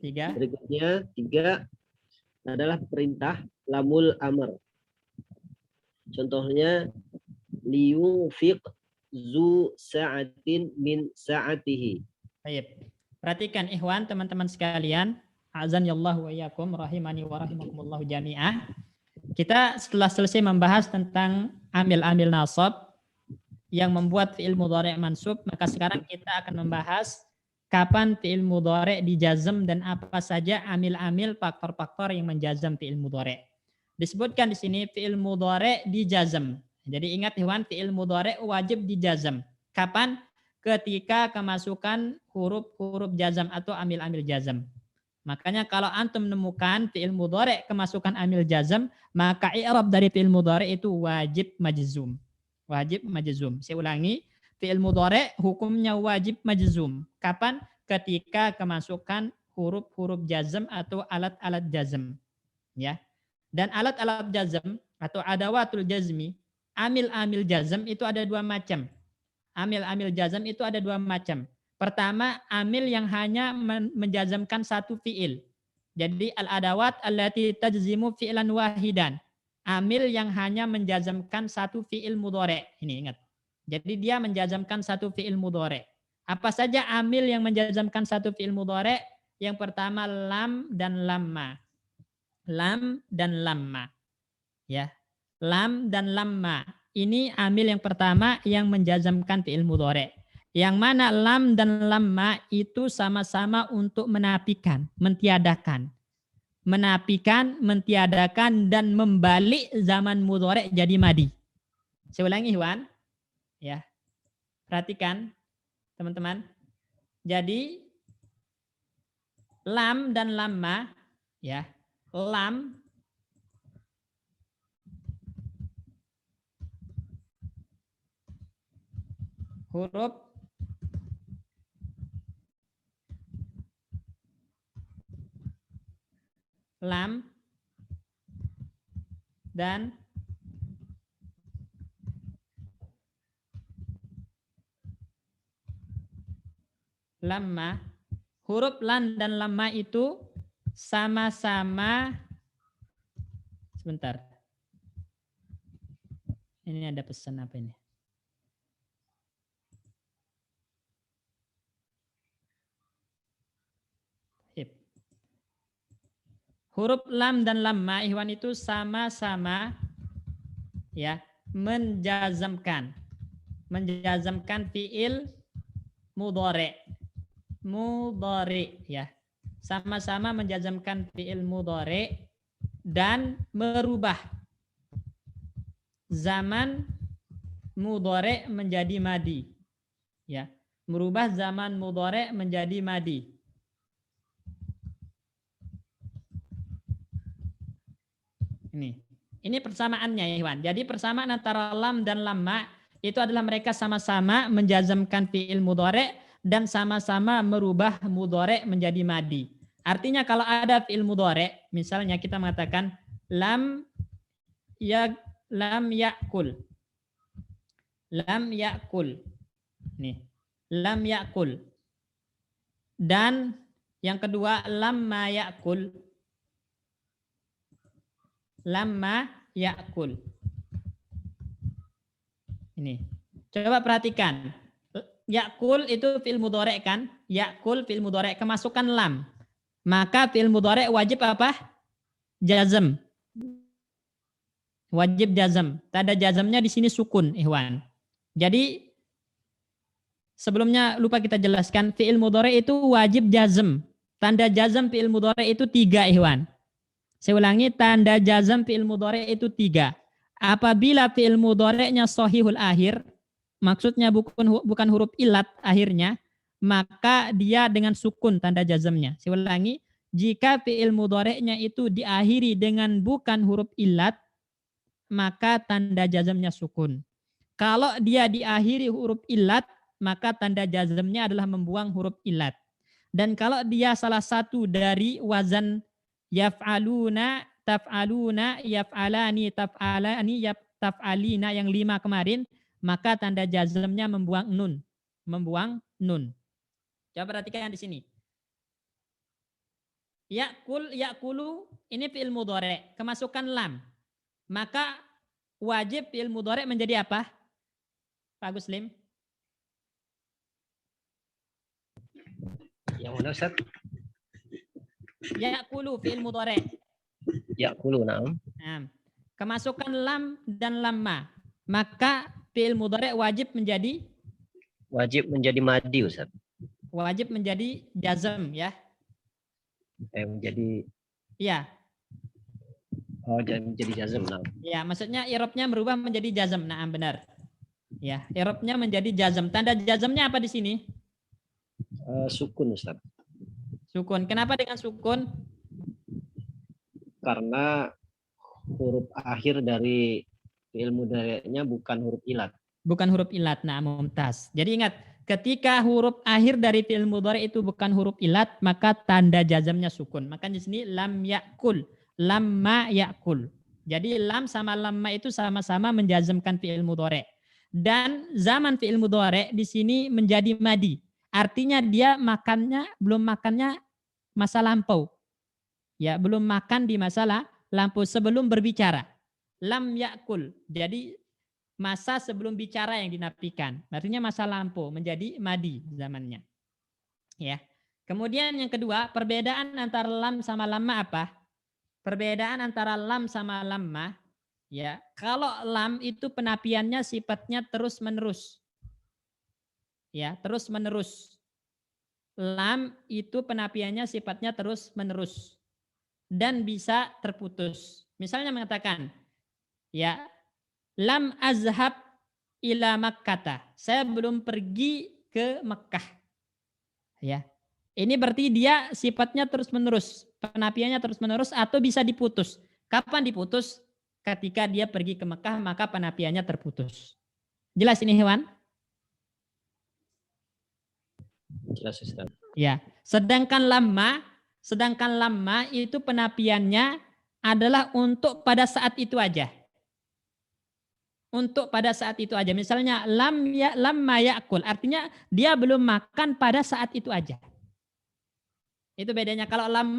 3. Berikutnya 3 adalah perintah lamul amr. Contohnya liyunfiq zu sa'atin min sa'atihi. Baik. Perhatikan ikhwan, teman-teman sekalian, azanillahu wa iyyakum rahimani wa rahimakumullah jami'ah. Kita setelah selesai membahas tentang amil-amil nasab yang membuat fi'il mudhari' mansub, maka sekarang kita akan membahas kapan fi'il mudhari' dijazm dan apa saja amil-amil faktor-faktor yang menjazam fi'il mudhari'. Disebutkan di sini fi'il mudhari' dijazm. Jadi ingat ikhwan, fi'il mudhari' wajib dijazm. Kapan? Ketika kemasukan huruf-huruf jazam atau amil-amil jazam. Makanya kalau antum menemukan fi'il mudhari' kemasukan amil jazam, maka i'rab dari fi'il mudhari' itu wajib majzum. Wajib majzum. Saya ulangi, fi'il mudhari' hukumnya wajib majzum. Kapan? Ketika kemasukan huruf-huruf jazam atau alat-alat jazam. Ya. Dan alat-alat jazam atau adawatul jazmi, amil-amil jazam itu ada 2 macam. Amil-amil jazam itu ada 2 macam. Pertama, amil yang hanya menjazamkan satu fi'il. Jadi al-adawat allati tajzimu fi'lan wahidan. Amil yang hanya menjazamkan satu fi'il mudhari'. Ini ingat. Jadi dia menjazamkan satu fi'il mudhari'. Apa saja amil yang menjazamkan satu fi'il mudhari'? Yang pertama lam dan lamma. Lam dan lamma. Ya. Lam dan lamma. Ini amil yang pertama yang menjazamkan fi'il mudhari'. Yang mana lam dan lamma itu sama-sama untuk menafikan, mentiadakan. Menafikan, mentiadakan, dan membalik zaman mudhari' jadi madi. Saya ulangi, Ikhwan. Ya. Perhatikan, teman-teman. Jadi, lam dan lamma, ya. Lam huruf lam dan lamma. Huruf lam dan lamma itu sama-sama, sebentar. Ini ada pesan apa ini? Huruf lam dan lamma ikhwan itu sama-sama ya menjazamkan fiil mudhari ya, sama-sama menjazamkan fiil mudhari dan merubah zaman mudhari menjadi madi ya, merubah zaman mudhari menjadi madi. Ini persamaannya ya Iwan. Jadi persamaan antara lam dan lamma itu adalah mereka sama-sama menjazamkan fi'il mudhari' dan sama-sama merubah mudhari' menjadi madi. Artinya kalau ada fi'il mudhari', misalnya kita mengatakan lam ya'kul. Lam ya'kul. Nih, lam ya'kul. Dan yang kedua lamma ya'kul. Lamma ya'kul. Ini. Coba perhatikan. Yakul itu fi'il mudhari' kan? Yakul fi'il mudhari' kemasukan lam. Maka fi'il mudhari' wajib apa? Jazm. Wajib jazm. Tanda jazmnya di sini sukun, ikhwan. Jadi sebelumnya lupa kita jelaskan, fi'il mudhari' itu wajib jazm. Tanda jazm fi'il mudhari' itu 3, ikhwan. Saya ulangi, tanda jazm fi'il mudhari' itu 3. Apabila fi'il mudhari'nya shahihul akhir, maksudnya bukan huruf ilat akhirnya, maka dia dengan sukun tanda jazmnya. Saya ulangi, jika fi'il mudhari'nya itu diakhiri dengan bukan huruf ilat, maka tanda jazmnya sukun. Kalau dia diakhiri huruf ilat, maka tanda jazmnya adalah membuang huruf ilat. Dan kalau dia salah satu dari wazan yaf'aluna, taf'aluna, yaf'alani, taf'alani, taf'alina yang 5 kemarin, maka tanda jazmnya membuang nun. Membuang nun. Coba perhatikan di sini. Ya'kul, ya'kulu, ini fi'il mudhari', kemasukan lam. Maka wajib fi'il mudhari' menjadi apa? Pak Guslim? Yang mana Ustaz? Ya'kulu fi'il mudhari'. Ya'kulu, na'am. Nah, kemasukan lam dan lamma. Maka fi'il mudhari' wajib menjadi madi, Ustaz. Wajib menjadi jazm ya. Menjadi Iya. Jadi jazm, na'am. Ya, maksudnya i'rabnya berubah menjadi jazm. Nah, benar. Ya, i'rabnya menjadi jazm. Tanda jazmnya apa di sini? Sukun, Ustaz. Sukun. Kenapa dengan sukun? Karena huruf akhir dari fi'il mudhari'nya bukan huruf ilat. Bukan huruf ilat. Nah, mumtaz. Jadi ingat, ketika huruf akhir dari fi'il mudhari' itu bukan huruf ilat, maka tanda jazmnya sukun. Maka di sini lam ya'kul, lamma ya'kul. Jadi lam sama lamma itu sama-sama menjazmkan fi'il mudhari'. Dan zaman fi'il mudhari' di sini menjadi madi. Artinya dia belum makannya masa lampau. Ya, belum makan di masa lampau sebelum berbicara. Lam ya'kul. Jadi masa sebelum bicara yang dinafikan. Artinya masa lampau menjadi madi zamannya. Ya. Kemudian yang kedua, perbedaan antara lam sama lamma apa? Perbedaan antara lam sama lamma, ya. Kalau lam itu penapiannya sifatnya terus-menerus. Ya, terus-menerus. Lam itu penapiannya sifatnya terus-menerus dan bisa terputus. Misalnya mengatakan, ya, lam azhab ila Makkah. Saya belum pergi ke Mekah. Ya. Ini berarti dia sifatnya terus-menerus, penapiannya terus-menerus atau bisa diputus. Kapan diputus? Ketika dia pergi ke Mekah, maka penapiannya terputus. Jelas ini, hewan? Jelas, Ustaz. Ya. Sedangkan lamma itu penapiannya adalah untuk pada saat itu aja. Untuk pada saat itu aja. Misalnya lamma ya'kul, artinya dia belum makan pada saat itu aja. Itu bedanya. Kalau lam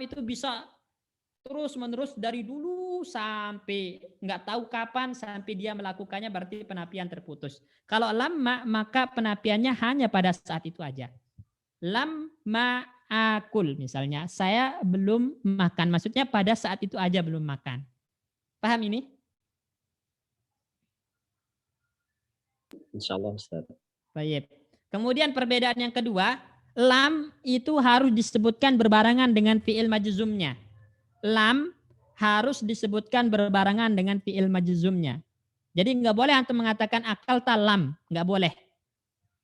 itu bisa terus-menerus dari dulu sampai nggak tahu kapan sampai dia melakukannya, berarti penapian terputus. Kalau lamma, maka penapiannya hanya pada saat itu aja. Lamma akul misalnya, saya belum makan, maksudnya pada saat itu aja belum makan. Paham ini? Insyaallah, Ustaz. Baik. Kemudian perbedaan yang kedua, lam itu harus disebutkan berbarengan dengan fi'il majzumnya. Lam harus disebutkan berbarengan dengan fi'il majzumnya. Jadi nggak boleh antum mengatakan akal ta lam, nggak boleh.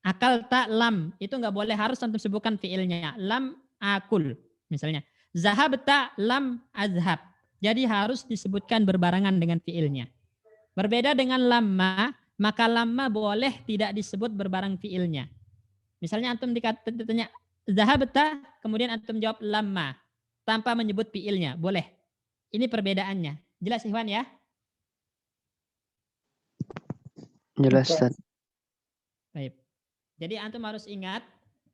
Akal ta lam itu nggak boleh, harus antum sebutkan fi'ilnya. Lam akul misalnya. Zahab ta lam azhab. Jadi harus disebutkan berbarengan dengan fi'ilnya. Berbeda dengan lamma, maka lamma boleh tidak disebut berbareng fi'ilnya. Misalnya antum ditanya zahab ta, kemudian antum jawab lamma tanpa menyebut fi'ilnya, boleh. Ini perbedaannya. Jelas Ikhwan ya? Jelas, Ustaz. Baik. Jadi antum harus ingat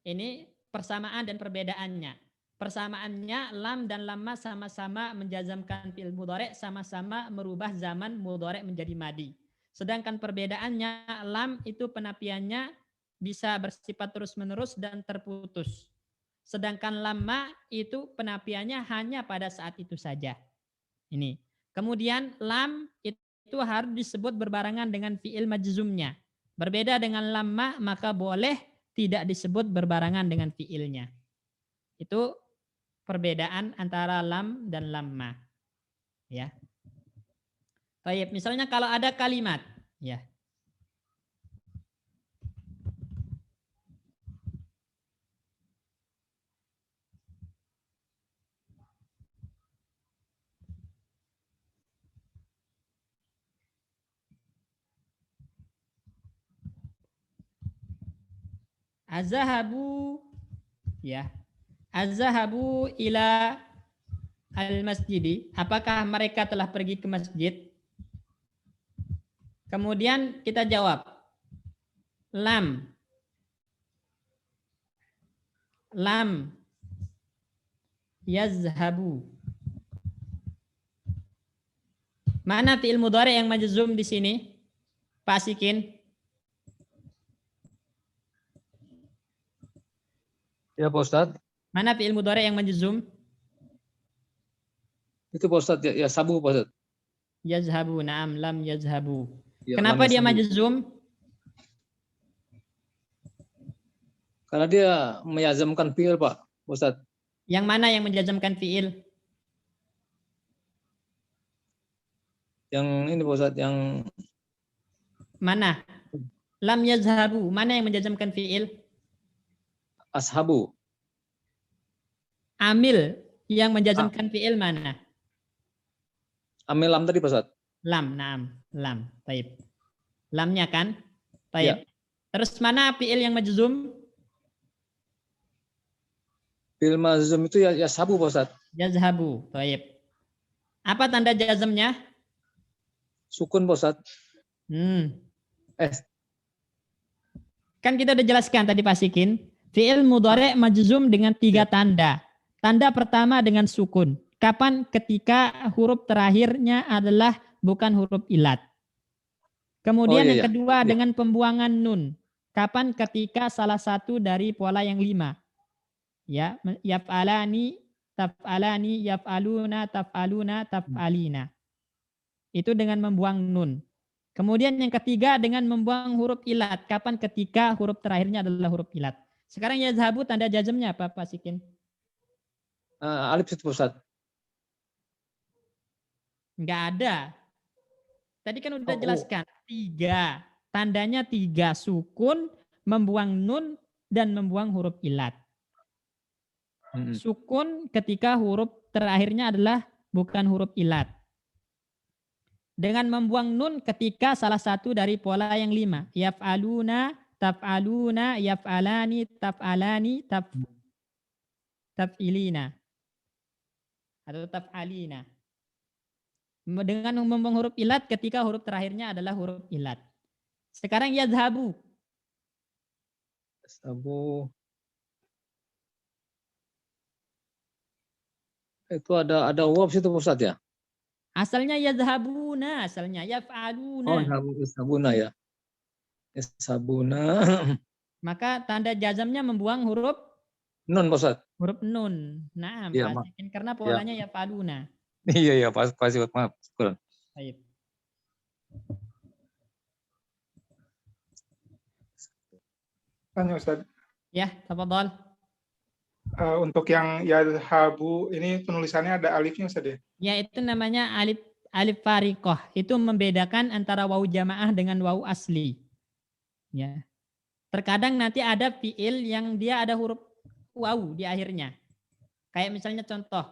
ini persamaan dan perbedaannya. Persamaannya lam dan lamma sama-sama menjazamkan fi'il mudhari', sama-sama merubah zaman mudhari' menjadi madi. Sedangkan perbedaannya lam itu penafiannya bisa bersifat terus-menerus dan terputus. Sedangkan lamma itu penafiannya hanya pada saat itu saja. Ini. Kemudian lam itu harus disebut berbarengan dengan fi'il majzumnya. Berbeda dengan lamma maka boleh tidak disebut berbarengan dengan fi'ilnya. Itu perbedaan antara lam dan lamma. Ya. Baik, misalnya kalau ada kalimat, ya. Azahabu, ya. Azahabu ila al-masjidi. Apakah mereka telah pergi ke masjid? Kemudian kita jawab. Lam. Lam. Yazhabu. Mana fi'il mudhari yang majzum di sini? Pak Sikin. Ya Pak Ustadz. Mana fi'il mudhari yang majzum? Itu Pak Ustadz, ya sabu Pak Ustadz. Yazhabu, na'am, lam yazhabu. Ya, Kenapa lam dia yazhabu. majzum? Karena dia meyazamkan fi'il Pak Ustadz. Yang mana yang menjazamkan fi'il? Yang ini Pak Ustadz, yang Mana? Lam yazhabu. Mana yang menjazamkan fi'il? ashabu. Amil yang menjazamkan fi'il mana? Amil lam tadi Pak Ustadz. Lam, na'am, lam. Taib. Lamnya kan? Taib. Terus mana fi'il yang majzum? Fi'il mazum itu ya sabu Pak Ustadz. Yazhabu. Taib. Apa tanda jazmnya? Sukun Pak Ustadz. Kan kita udah jelaskan tadi Pak Sikin. Fi'il mudhari' majzum dengan 3 tanda. Tanda pertama dengan sukun. Kapan? Ketika huruf terakhirnya adalah bukan huruf ilat. Kemudian yang kedua dengan pembuangan nun. Kapan? Ketika salah satu dari pola yang 5. Ya, yaf'alani, taf'alani, yaf'aluna, taf'aluna, taf'alina. Itu dengan membuang nun. Kemudian yang ketiga dengan membuang huruf ilat. Kapan? Ketika huruf terakhirnya adalah huruf ilat. Sekarang yazhabu tanda jazmnya apa Pak Sikin? Alif itu Ustaz. Enggak ada. Tadi kan udah jelaskan. 3. Tandanya 3. Sukun, membuang nun, dan membuang huruf ilat. Sukun ketika huruf terakhirnya adalah bukan huruf ilat. Dengan membuang nun ketika salah satu dari pola yang 5. Yaf'aluna, taf'aluna, yaf'alani, taf'alani, taf'ilina. Atau taf'alina. Dengan membuang huruf ilat ketika huruf terakhirnya adalah huruf ilat. Sekarang yazhabu. Yazhabu. Itu ada waw situ Ustaz ya? Asalnya yazhabuna, asalnya yaf'aluna. Oh, yazhabuna ya. Yazhabuna. Maka tanda jazamnya membuang huruf nun Ustaz. Huruf nun. Nah, ya, karena polanya yaf'aluna. Iya, pasti maaf. Baik. Tanya Ustaz. Ya, tafadhol. Untuk yang yazhabu ini penulisannya ada alifnya Ustaz ya? Ya, itu namanya alif fariqah. Itu membedakan antara wawu jamaah dengan wawu asli. Ya. Terkadang nanti ada fiil yang dia ada huruf wawu di akhirnya. Kayak misalnya contoh.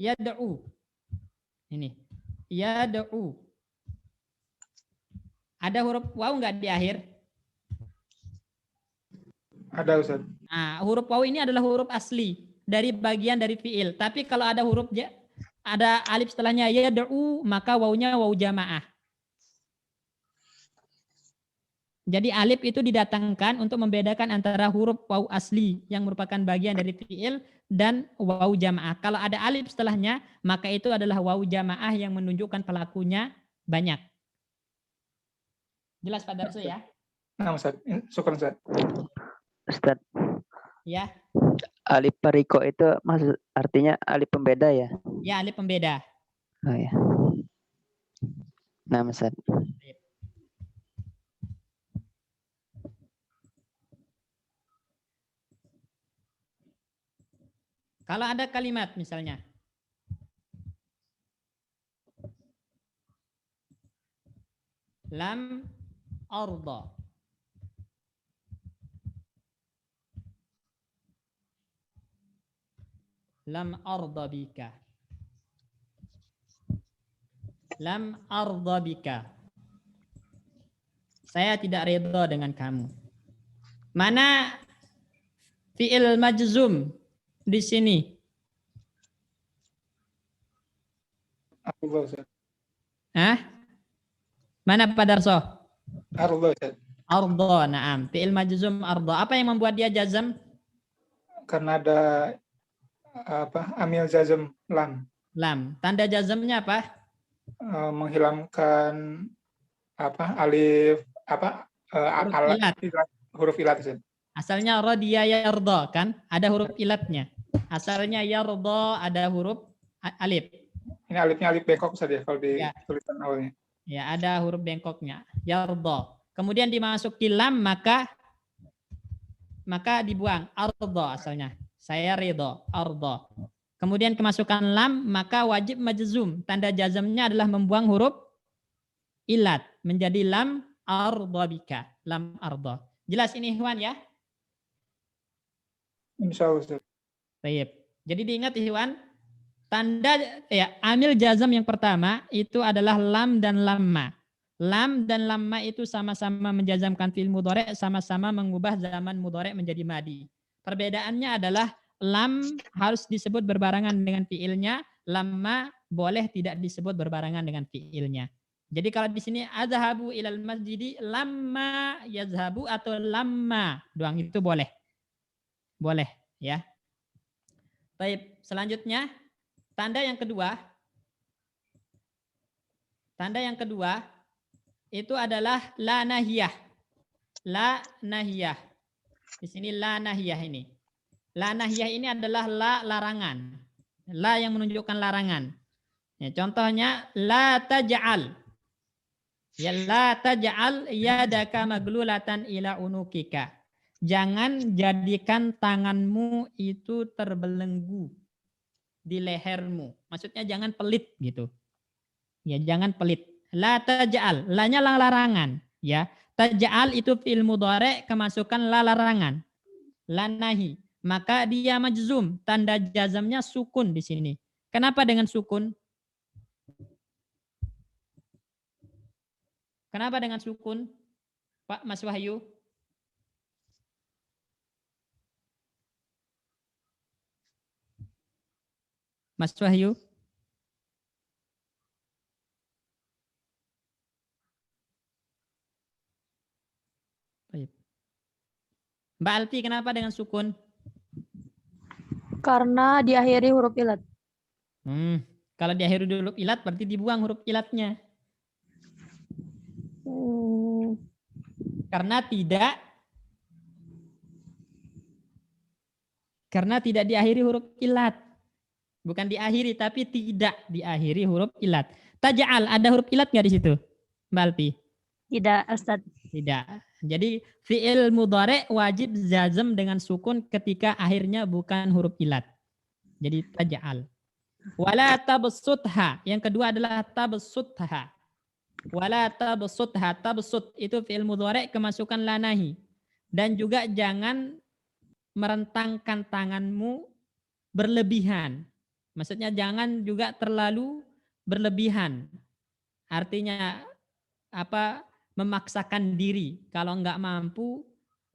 Yad'u. Ini. Yad'u. Ada huruf wawu enggak di akhir? Ada Ustaz. Nah, huruf wawu ini adalah huruf asli dari bagian dari fiil. Tapi kalau ada ada alif setelahnya yad'u, maka wawunya wawu jamaah. Jadi alif itu didatangkan untuk membedakan antara huruf wawu asli yang merupakan bagian dari fiil dan wawu jamaah. Kalau ada alif setelahnya, maka itu adalah wawu jamaah yang menunjukkan pelakunya banyak. Jelas Pak Darso ya? Nah, Ustaz. Syukur, Ustaz. Ustaz, Ya, alif pariko itu maksud artinya alif pembeda ya? ya alif pembeda. Oh ya. Nah, Ustaz. Kalau ada kalimat misalnya, lam arda. Lam arda bika. Lam arda bika. Saya tidak ridha dengan kamu. Mana fi'il majzum di sini? Arullah, Ustaz. Hah? Mana Pak Darso? Arullah, Ustaz. Arda, na'am. Fi'il majzum arda. Apa yang membuat dia jazm? Karena ada amil jazm lam. Lam. Tanda jazmnya apa? Menghilangkan alif Huruf ilat. huruf ilat, Ustaz. Asalnya radiya yarda kan? Ada huruf ilatnya. Asalnya yarda ada huruf alif. Ini alifnya alif bengkok, Ustaz, ya, kalau di Ya. tulisan awalnya. Ya, ada huruf bengkoknya. Yarda. Kemudian dimasuki lam maka dibuang arda asalnya. Saya ridho, arda. Kemudian kemasukan lam maka wajib majzum. Tanda jazmnya adalah membuang huruf ilat menjadi lam arda bika. Lam arda. Jelas ini Ikhwan ya? Insyaallah, Ustaz. Baik. Jadi diingat Ikhwan, tanda ya amil jazm yang pertama itu adalah lam dan lamma. Lam dan lamma itu sama-sama menjazamkan fi'il mudhari', sama-sama mengubah zaman mudhari' menjadi madi. Perbedaannya adalah lam harus disebut berbarengan dengan fi'ilnya, lamma boleh tidak disebut berbarengan dengan fi'ilnya. Jadi kalau di sini azhabu ilal masjidi lamma yazhabu atau lamma doang itu boleh. Boleh ya. Baik, selanjutnya tanda yang kedua. Tanda yang kedua itu adalah la nahiyah. La nahiyah. Di sini la nahiyah ini. La nahiyah ini adalah la larangan. La yang menunjukkan larangan. Ya, contohnya la taj'al. Ya la taj'al yadaka maglulatan ila unukika. Jangan jadikan tanganmu itu terbelenggu di lehermu. Maksudnya jangan pelit gitu. Ya, jangan pelit. La taj'al, la-nya larangan, ya. Taj'al itu fi'il mudhari' kemasukan la larangan. La nahi. Maka dia majzum, tanda jazamnya sukun di sini. Kenapa dengan sukun? Kenapa dengan sukun? Pak Mas Wahyu? Mas Wahyu? Mbak Alfi, kenapa dengan sukun? Karena diakhiri huruf ilat. Kalau diakhiri huruf ilat berarti dibuang huruf ilatnya. Karena tidak diakhiri huruf ilat. Bukan diakhiri tapi tidak diakhiri huruf ilat. Taj'al, ada huruf ilat nggak di situ, Mbak Alfi? Tidak, Ustaz. Tidak. Jadi fi'il mudhari' wajib jazm dengan sukun ketika akhirnya bukan huruf ilat. Jadi taj'al. Wala tabsutha. Yang kedua adalah tabsutha. Wala tabsutha. Tabsut itu fi'il mudhari' kemasukan la nahi. Dan juga jangan merentangkan tanganmu berlebihan. Maksudnya jangan juga terlalu berlebihan. Artinya apa? Memaksakan diri. Kalau enggak mampu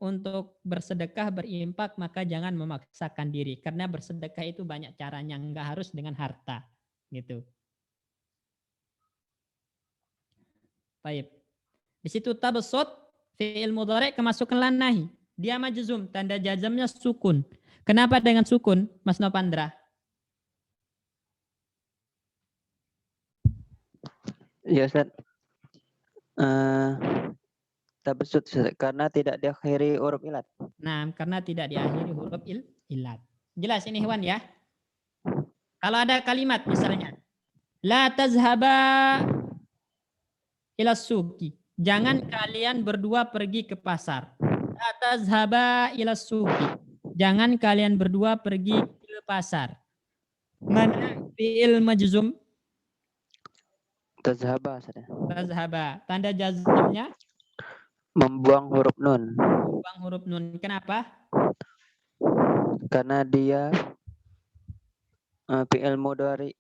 untuk bersedekah, berimpak, maka jangan memaksakan diri. Karena bersedekah itu banyak caranya, enggak harus dengan harta. Gitu. Baik. Di situ tabsut fi'il mudhari' kemasukan la nahi. Dia majzum, tanda jazamnya sukun. Kenapa dengan sukun, Mas Nopandra? Ya Ustaz. Tabassut Ustaz, karena tidak diakhiri huruf ilat. Nah, karena tidak diakhiri huruf ilat. Jelas ini Ikhwan ya? Kalau ada kalimat misalnya, la tazhaba ila suki. Jangan kalian berdua pergi ke pasar. La tazhaba ila suki. Jangan kalian berdua pergi ke pasar. Mana fi'il majzum? Tazhaba Ustaz. Tazhaba. Tanda jazmnya Membuang huruf nun. buang huruf nun. Kenapa? Karena dia fi'il mudhari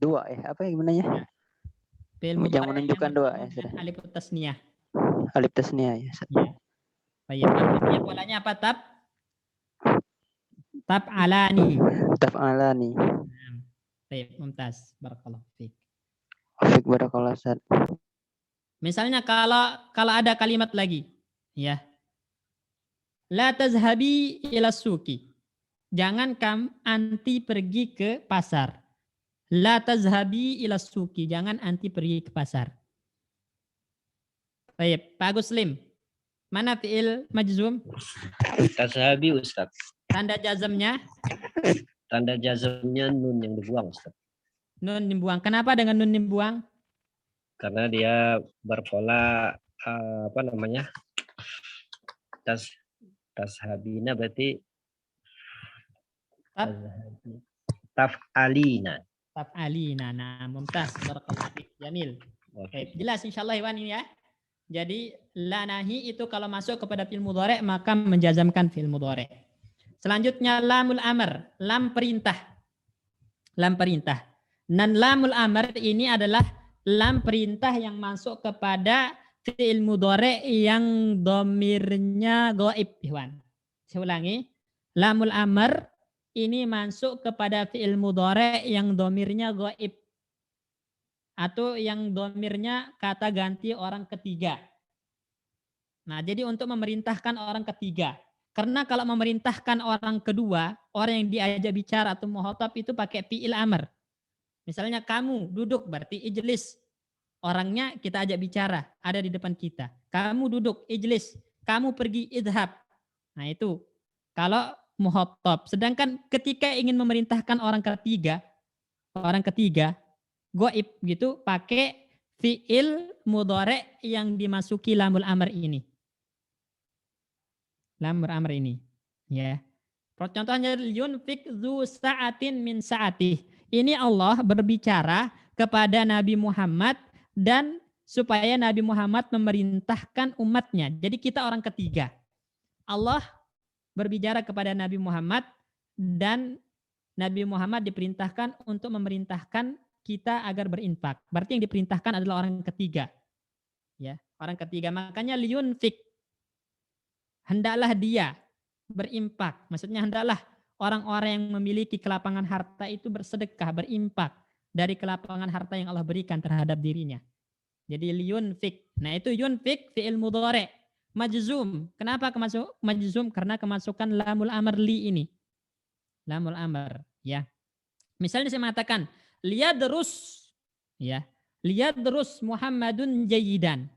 dua apa yang gimana ya? Fi'il Yang mudhari menunjukkan dua ya bertemu sudah. dengan alif tasniyah. Alif tasniyah ya. Ustaz. Ya. Baik, artinya polanya apa? Tab alani. Taf'alani. Baik, mumtaz. Barakallahu fiik. Afik barakallah Ustaz. Misalnya kalau ada kalimat lagi, ya. La tazhabi ila suki. Jangan anti pergi ke pasar. La tazhabi ila suki. Jangan anti pergi ke pasar. Baik, Pak Agus Lim. Mana fi'il majzum? Tazhabi Ustaz. Tanda jazmnya Tanda jazmnya nun yang dibuang Ustaz. nun dibuang. Kenapa dengan nun dibuang? Karena dia berpola tazhabina berarti taf'alina. Taf'alina. Nah, mumtaz. Barakallahu fiik. Jamil. Oke, jelas insyaallah Iwan ini ya. Jadi la nahi itu kalau masuk kepada fi'il mudhari' maka menjazamkan fi'il mudhari'. Selanjutnya lamul amr, lam perintah. Lam perintah. Dan lamul amr ini adalah lam perintah yang masuk kepada fi'il mudhari' yang dhamirnya ghaib, Ikhwan. Saya ulangi. Lamul amr ini masuk kepada fi'il mudhari' yang dhamirnya ghaib. Atau yang dhamirnya kata ganti orang ketiga. Nah, jadi untuk memerintahkan orang ketiga. Karena kalau memerintahkan orang kedua, orang yang diajak bicara atau muhatab itu pakai fi'il amr. Misalnya kamu duduk berarti ijlis. Orangnya kita ajak bicara, ada di depan kita. Kamu duduk, ijlis. Kamu pergi, idhab. Nah itu kalau muhatab. Sedangkan ketika ingin memerintahkan orang ketiga, goib gitu, pakai fi'il mudhari' yang dimasuki lamul amr ini. Lamul amr ini. Ya. Contohnya yunfik dzu sa'atin min sa'atih. Ini Allah berbicara kepada Nabi Muhammad dan supaya Nabi Muhammad memerintahkan umatnya. Jadi kita orang ketiga. Allah berbicara kepada Nabi Muhammad dan Nabi Muhammad diperintahkan untuk memerintahkan kita agar berinfak. Berarti yang diperintahkan adalah orang ketiga. Ya, orang ketiga. Makanya liyunfik. Hendaklah dia berinfak. Maksudnya hendaklah orang-orang yang memiliki kelapangan harta itu bersedekah, berimpak dari kelapangan harta yang Allah berikan terhadap dirinya. Jadi liyunfik. Nah itu yunfik fi'il mudhari' majzum. Kenapa kemasuk majzum? Karena kemasukan lamul amr li ini. Lamul amr, ya. Misalnya saya mengatakan liyadrus, ya. Liyadrus Muhammadun jayidan.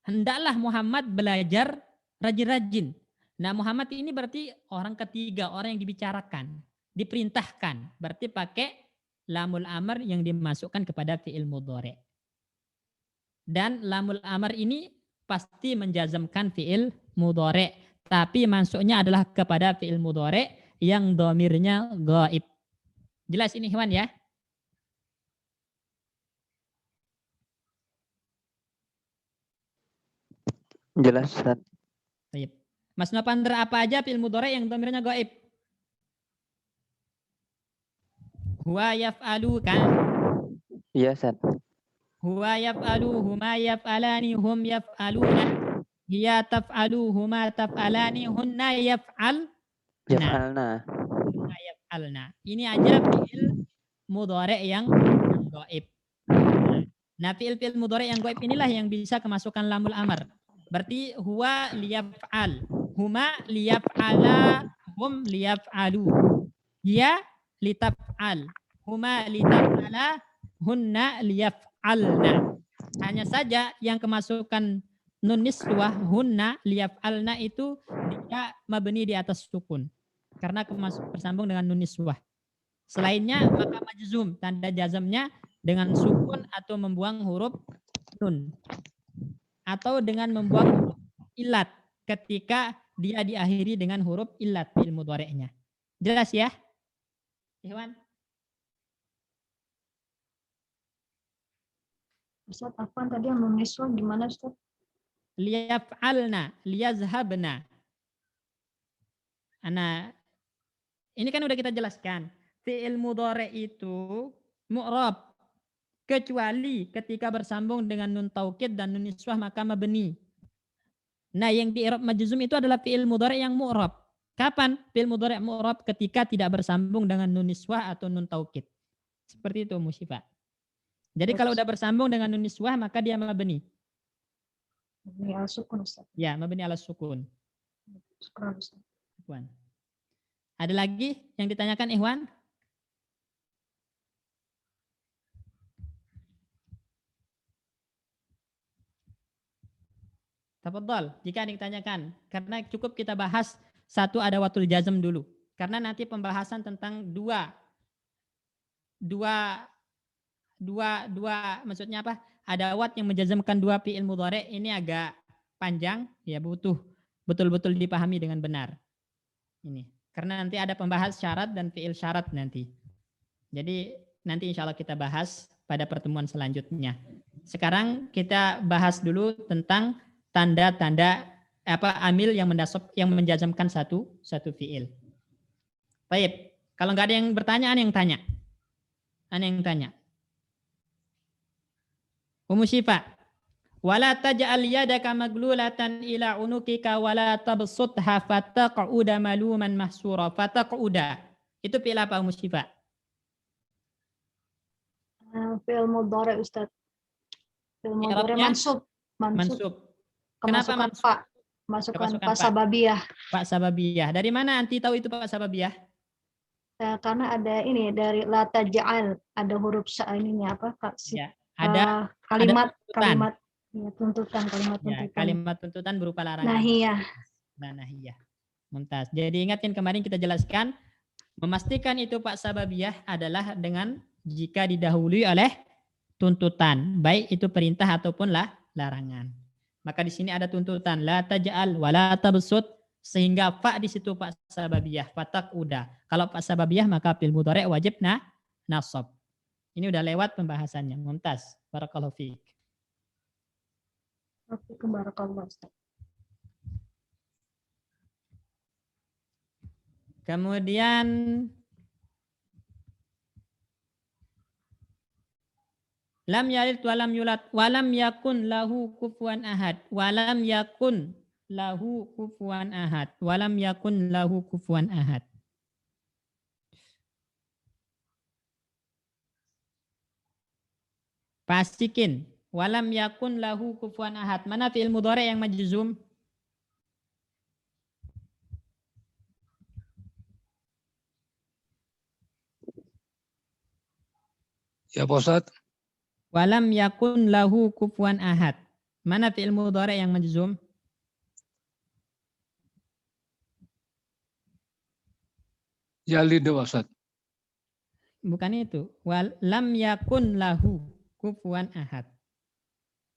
Hendaklah Muhammad belajar rajin-rajin. Nah Muhammad ini berarti orang ketiga, orang yang dibicarakan, diperintahkan. Berarti pakai lamul amr yang dimasukkan kepada fi'il mudhari'. Dan lamul amr ini pasti menjazamkan fi'il mudhari'. Tapi masuknya adalah kepada fi'il mudhari' yang dhamirnya ghaib. Jelas ini Ikhwan ya? Jelas Ustaz. Baik. Mas Nopandra, apa aja fi'il mudhari' yang dhamirnya ghaib? Huwa yaf'alu kan? Iya Ustaz. Huwa yaf'alu, huma yaf'alani, hum yaf'aluna, hiya taf'alu, huma taf'alani, hunna yaf'al. Yaf'alna. Hunna yaf'alna. Ini aja fi'il mudhari' yang ghaib. Nah, fi'il mudhari' yang ghaib inilah yang bisa kemasukan lamul amr. Berarti huwa liyaf'al, huma liyaf'ala, hum liyaf'alu, hiya litaf'al, huma litaf'ala, hunna liyaf'alna. Hanya saja yang kemasukan nun niswah hunna liyaf'alna itu dia mabni di atas sukun. Karena bersambung dengan nun niswah. Selainnya maka majzum, tanda jazamnya dengan sukun atau membuang huruf nun. Atau dengan membuang huruf ilat ketika dia diakhiri dengan huruf ilat fi'il mudhari'nya. Jelas ya? Ikhwan? Ustaz, apa tadi yang meniswa gimana Ustaz? Liyaf'alna, liyazhabna. Ini kan udah kita jelaskan. Fi'il mudhari' itu mu'rab. Kecuali ketika bersambung dengan nun taukid dan nun niswah maka mabni. Nah, yang di i'rab majzum itu adalah fi'il mudhari' yang mu'rab. Kapan fi'il mudhari' mu'rab? Ketika tidak bersambung dengan nun niswah atau nun taukid. Seperti itu Musyifa. Jadi kalau udah bersambung dengan nun niswah maka dia mabni. Mabni ala sukun Ustaz. Ya, mabni ala sukun. Syukran Ustaz. Ikhwan. Ada lagi yang ditanyakan Ikhwan? Tafadhal, jika ada yang ditanyakan. Karena cukup kita bahas satu adawatul jazm dulu. Karena nanti pembahasan tentang dua maksudnya apa? Adawat yang menjazmkan dua fi'il mudhari' ini agak panjang, ya butuh betul-betul dipahami dengan benar. Ini. Karena nanti ada pembahas syarat dan fi'il syarat nanti. Jadi nanti insya Allah kita bahas pada pertemuan selanjutnya. Sekarang kita bahas dulu tentang tanda-tanda amil yang menjazmkan satu fi'il. Baik, kalau nggak ada yang bertanya, Ana yang tanya. Ummu Syifa, wala taj'al yadaka maglulatan ila unukika wala tabsutha fataq'uda maluman mahsura. Fataq'uda. Itu fi'il apa Ummu Syifa? Fi'il mudhari Ustaz. Fi'il mudhari mansub. Kenapa Kemasukan mansub? Pak. Masukkan Kemasukan Pak Pak. Sababiyah. Pak Sababiyah. Dari mana anti tahu itu Pak Sababiyah? Karena ada ini dari la taj'al, ada huruf ininya apa Kak? Ya, ada kalimat tuntutan. kalimat Ya, tuntutan. kalimat tuntutan berupa larangan. Nahiyah. Mumtaz. Jadi ingat kan kemarin kita jelaskan memastikan itu Pak Sababiyah adalah dengan jika didahului oleh tuntutan, baik itu perintah ataupun larangan. Maka di sini ada tuntutan la taj'al wala tabsut sehingga fa di situ Pak Sababiyah, fatak udah. Kalau Pak Sababiyah maka fil mudhari' wajib nasab. Ini udah lewat pembahasannya. Mumtaz. Barakallahu fiik. Barakallahu Ustaz. Kemudian lam yalid walam yulad walam yakun lahu kufuwan ahad. Walam yakun lahu kufuwan ahad. Walam yakun lahu kufuwan ahad. Pastikin. Walam yakun lahu kufuwan ahad. Mana fi'il mudhari' yang majzum? Ya Pak Ustadz. Walam yakun lahu kufuwan ahad. Mana fi'il mudhari' yang majzum? Yalid Pak Ustadz. Bukan itu. Walam yakun lahu kufuwan ahad.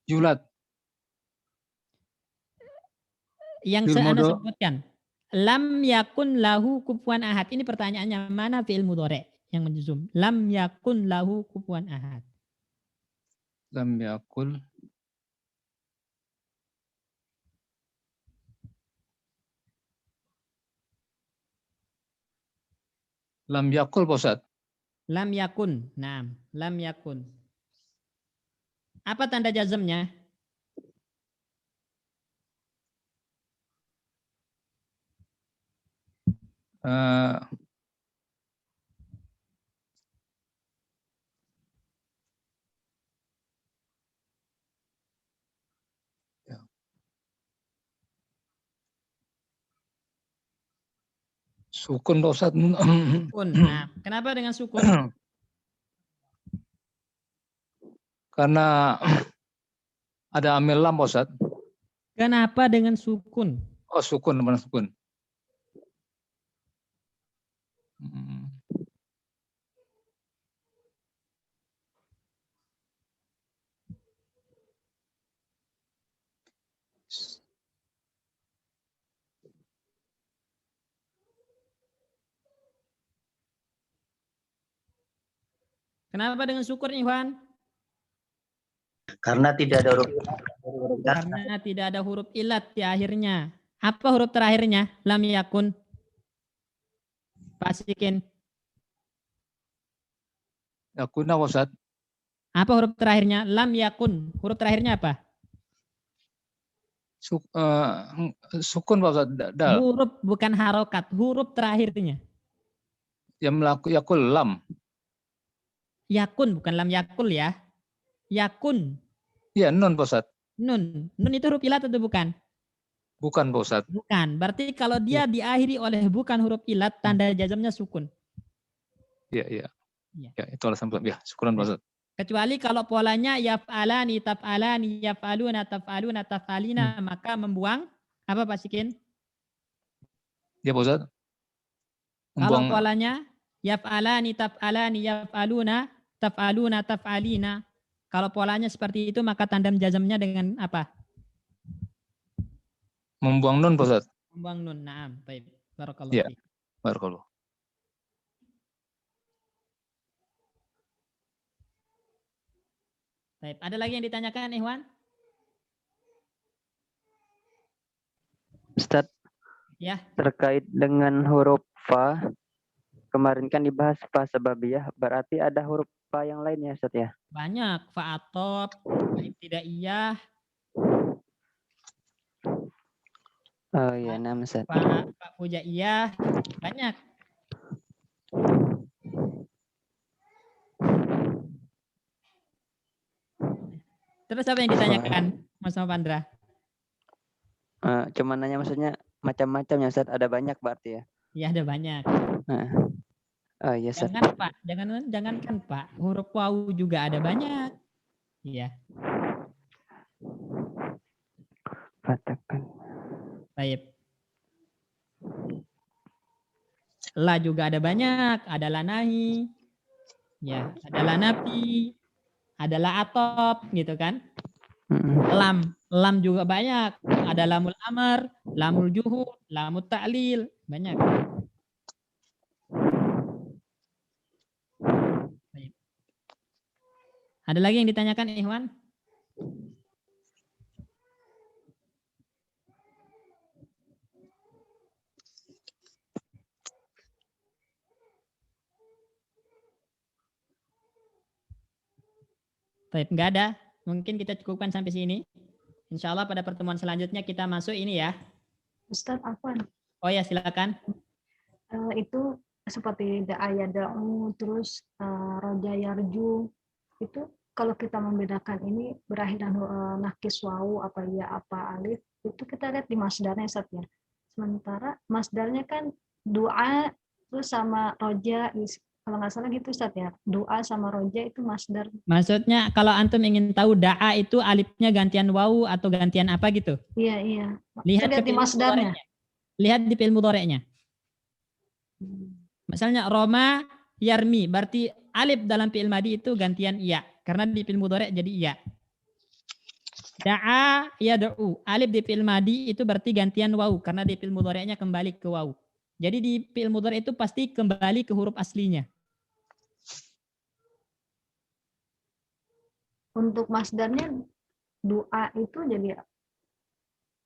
Yulad. Yang saya sebutkan. Lam yakun lahu kufuwan ahad. Ini pertanyaannya, mana fi'il mudhari' yang majzum? Lam yakun lahu kufuwan ahad. Lam yakul. Lam yakul Pak Ustadz. Lam yakun. Naam, lam yakun. Apa tanda jazmnya? Sukun Pak Ustadz. Sukun. Nah, kenapa dengan sukun? Karena ada amil lam, Pak Ustaz. Kenapa dengan sukun? Oh, sukun, benar sukun. Hmm. Kenapa dengan sukun, Ikhwan? Karena tidak ada huruf Karena tidak ada huruf ilat di akhirnya. Apa huruf terakhirnya? Lam yakun. Pak Sikin. Yakuna, Pak Ustaz. Apa huruf terakhirnya? Lam yakun. Huruf terakhirnya apa? Sukun, Pak Ustaz. Dal. Huruf bukan harokat. Huruf terakhirnya. Yang melaku yakul lam. Yakun, bukan lam yakul ya. Yakun. Iya, nun, Pak Ustaz. Nun. Nun itu huruf ilat atau bukan? Bukan, Pak Ustaz. Bukan. Berarti kalau dia diakhiri oleh bukan huruf ilat, tanda jazamnya sukun. Iya. Iya. Ya, itu alasan ya. Syukuran, Pak Ustaz. Kecuali kalau polanya yaf'alani, taf'alani, yaf'aluna, taf'aluna, taf'alina, maka membuang apa Pak Sikin? Ya, Pak Ustaz. Kalau Membuang polanya yaf'alani, taf'alani, yaf'aluna, taf'aluna, taf'alina. Kalau polanya seperti itu maka tanda jazamnya dengan apa? membuang nun, Pak Ustaz. Membuang nun. Naam. Baik. Barakallahu Ya. fiik. Barakallah. Baik. Ada lagi yang ditanyakan, Ikhwan? Ustaz, Ya. terkait dengan huruf fa, kemarin kan dibahas fa sababiyah, berarti ada huruf fa yang lainnya Ustaz ya? Banyak. Fa'atop, ibtidaiyah, Oh iya, nah Ustaz. fujaiyah, banyak. Terus apa yang ditanyakan, Mas Pandra? Cuman nanya maksudnya macam-macam ya Ustaz, ada banyak berarti ya? Ya ada banyak. Nah. Oh iya Ustaz. Jangan Pak, jangankan Pak, huruf wawu juga ada banyak. Iya. Katakan. Baik. La juga ada banyak, ada lanahi, ya, ada lanapi, ada la'atop, gitu kan. Lam juga banyak, ada lamul amar, lamul juhud, lamul ta'lil, banyak. Baik. Ada lagi yang ditanyakan, Ikhwan? Baik, enggak ada. Mungkin kita cukupkan sampai sini. Insya Allah pada pertemuan selanjutnya kita masuk ini ya. Ustadz Afwan, Oh ya, silakan. itu seperti da'aya da'u, terus roja yarju, itu kalau kita membedakan ini berakhiran nakis wawu apa ya apa alif, itu kita lihat di masdarnya Ustadz ya. Sementara masdarnya kan doa terus sama roja, kalau nggak salah gitu Ustadz ya. Doa sama roja itu masdar. Maksudnya kalau antum ingin tahu da'a itu alifnya gantian wawu atau gantian apa gitu? Iya, iya. Lihat Lihat ke di fi'il masdarnya. mudhari'nya. Lihat di fi'il mudhari'nya. Misalnya Roma yarmi, berarti alif dalam fi'il madi itu gantian iya. Karena di fi'il mudhari' jadi iya. Da'a yad'u, alif di fi'il madi itu berarti gantian wawu. Karena di fi'il mudhari'nya kembali ke wawu. Jadi di fi'il mudhari' itu pasti kembali ke huruf aslinya. Untuk masdarnya doa itu jadi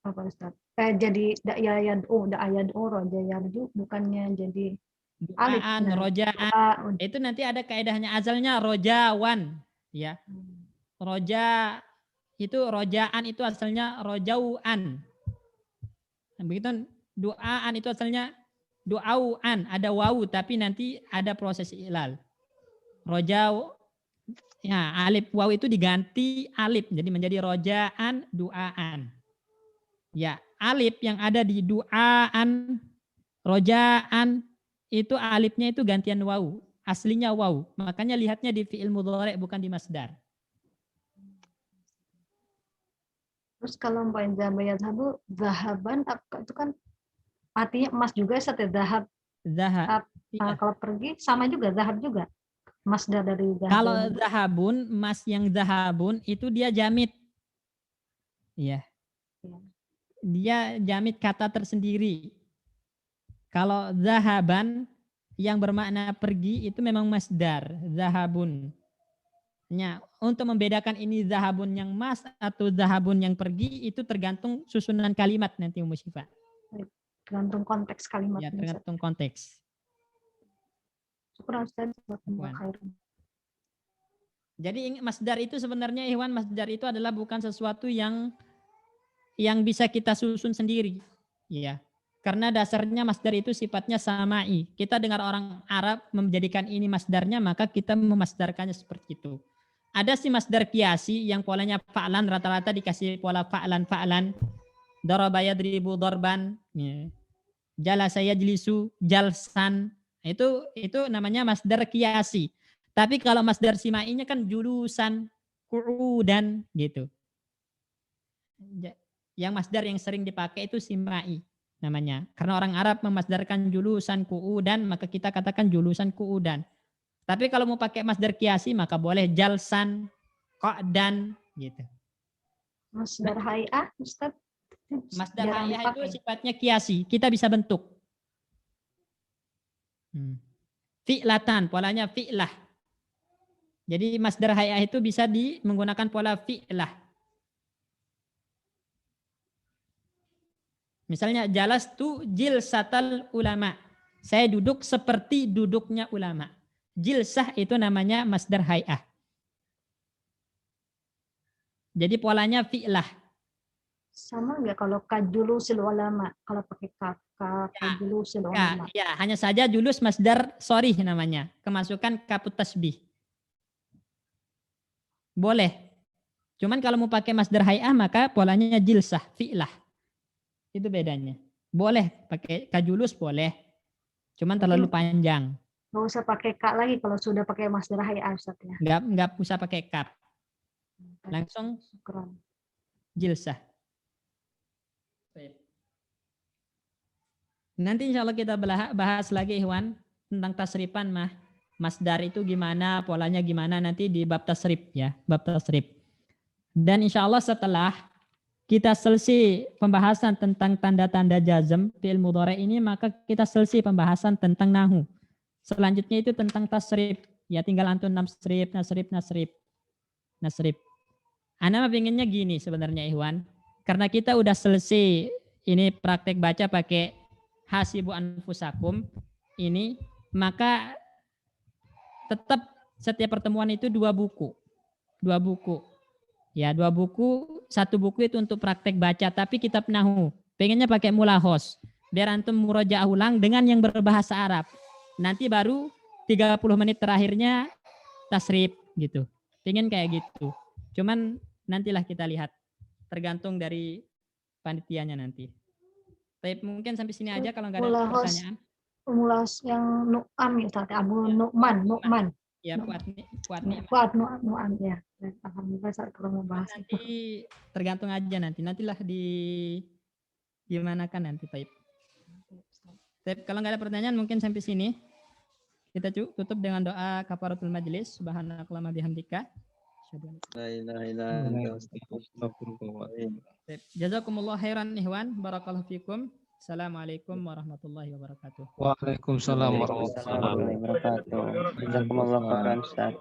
apa Ustaz? Jadi da'yad'u, roja yarju, bukannya jadi alif. Du'aan, Nah, roja'an. doa. Itu nanti ada kaedahnya, azalnya rojawan. Ya. Roja itu roja'an itu asalnya rojauan. Begitu du'aan itu asalnya du'auan, ada wawu tapi nanti ada proses ilal. Rojau, ya alif wawu itu diganti alif jadi menjadi roja'an, du'aan. Ya, alif yang ada di du'aan, roja'an itu alifnya itu gantian wawu, aslinya wawu. Makanya lihatnya di fi'il mudhari' bukan di masdar. Terus kalau Mbak Zahabu, zahaban itu kan artinya emas juga Ustaz ya, zahab. Zahab. Kalau pergi sama juga zahab juga. Masdar dari zahab. Kalau zahabun, emas yang zahabun itu dia jamid. Iya. Dia jamid kata tersendiri. Kalau zahaban yang bermakna pergi itu memang masdar, zahabun. Untuk membedakan ini zahabun yang mas atau zahabun yang pergi itu tergantung susunan kalimat nanti Ummu Syifa. Tergantung konteks kalimat. Ya, tergantung konteks. Syukur Ustaz. Jadi masdar itu sebenarnya Ikhwan, masdar itu adalah bukan sesuatu yang bisa kita susun sendiri. Ya. Karena dasarnya masdar itu sifatnya sama'i. Kita dengar orang Arab menjadikan ini masdarnya, maka kita memasdarkannya seperti itu. Ada sih masdar kiasi yang polanya fa'lan, rata-rata dikasih pola fa'lan. Daraba yadribu darban. Ya. Jalasa yajlisu jalsan. Itu namanya masdar kiasi. Tapi kalau masdar sima'inya kan julusan, qu'udan gitu. Yang masdar yang sering dipakai itu sima'i namanya. Karena orang Arab memasdarkan julusan qu'udan, maka kita katakan julusan qu'udan. Tapi kalau mau pakai masdar kiasi maka boleh jalsan, qa'dan gitu. Masdar hay'ah Ustaz. Masdar hay'ah itu sifatnya kiasi, kita bisa bentuk. Fi'latan, polanya fi'lah. Jadi masdar hay'ah itu bisa menggunakan pola fi'lah. Misalnya jalas tu jilsatal ulama. Saya duduk seperti duduknya ulama. Jilsah itu namanya masdar hay'ah. Jadi polanya fi'lah. Sama enggak kalau kajulusil ulama, kalau pakai kajulusil ulama? Ya, hanya saja julus masdar sorih namanya. Kemasukan kaput tasbih. Boleh. Cuman kalau mau pakai masdar hay'ah maka polanya jilsah, fi'lah. Itu bedanya. Boleh pakai kajulus boleh. Cuman terlalu panjang. Nggak usah pakai kak lagi kalau sudah pakai masdar hay'ah Ustaz ya. Nggak usah pakai kap. Langsung jilsah. Nanti insya Allah kita bahas lagi Ikhwan tentang tasrifan masdar itu gimana, polanya gimana nanti di bab tasrif ya, bab tasrif. Dan insya Allah setelah kita selesai pembahasan tentang tanda-tanda jazm fi'il mudhari ini, maka kita selesai pembahasan tentang nahu. Selanjutnya itu tentang tasrif. Ya tinggal antum nasrif. Ana pengennya gini sebenarnya Ikhwan. Karena kita udah selesai ini praktek baca pakai hasibu anfusakum ini, maka tetap setiap pertemuan itu 2 buku. 2 buku. Ya, 2 buku, 1 buku itu untuk praktek baca, tapi kitab nahu. Pengennya pakai mulahos. Biar antum murojaah ulang dengan yang berbahasa Arab. Nanti baru 30 menit terakhirnya tasrif gitu. Pengen kayak gitu. Cuman nantilah kita lihat. Tergantung dari panitianya nanti. Tapi mungkin sampai sini aja kalau nggak ada pertanyaan. Mulahos yang Nu'am ya, Abu Nu'man. Ya, Fuad Nu'am ya. Alhamdulillah saat kalau mau bahas nanti itu. Tergantung aja nantilah gimana kan nanti Taib. Kalau nggak ada pertanyaan mungkin sampai sini. Kita tutup dengan doa kafaratul majlis. Subhanakallahumma bihamdika. La ilaha illa anta astaghfiruka wa atubu ilaik. Jazakumullah khairan Ikhwan. Barakallahu fikum. Assalamualaikum warahmatullahi wabarakatuh. Waalaikumsalam warahmatullahi wabarakatuh. Jazakumullah khairan Ustaz.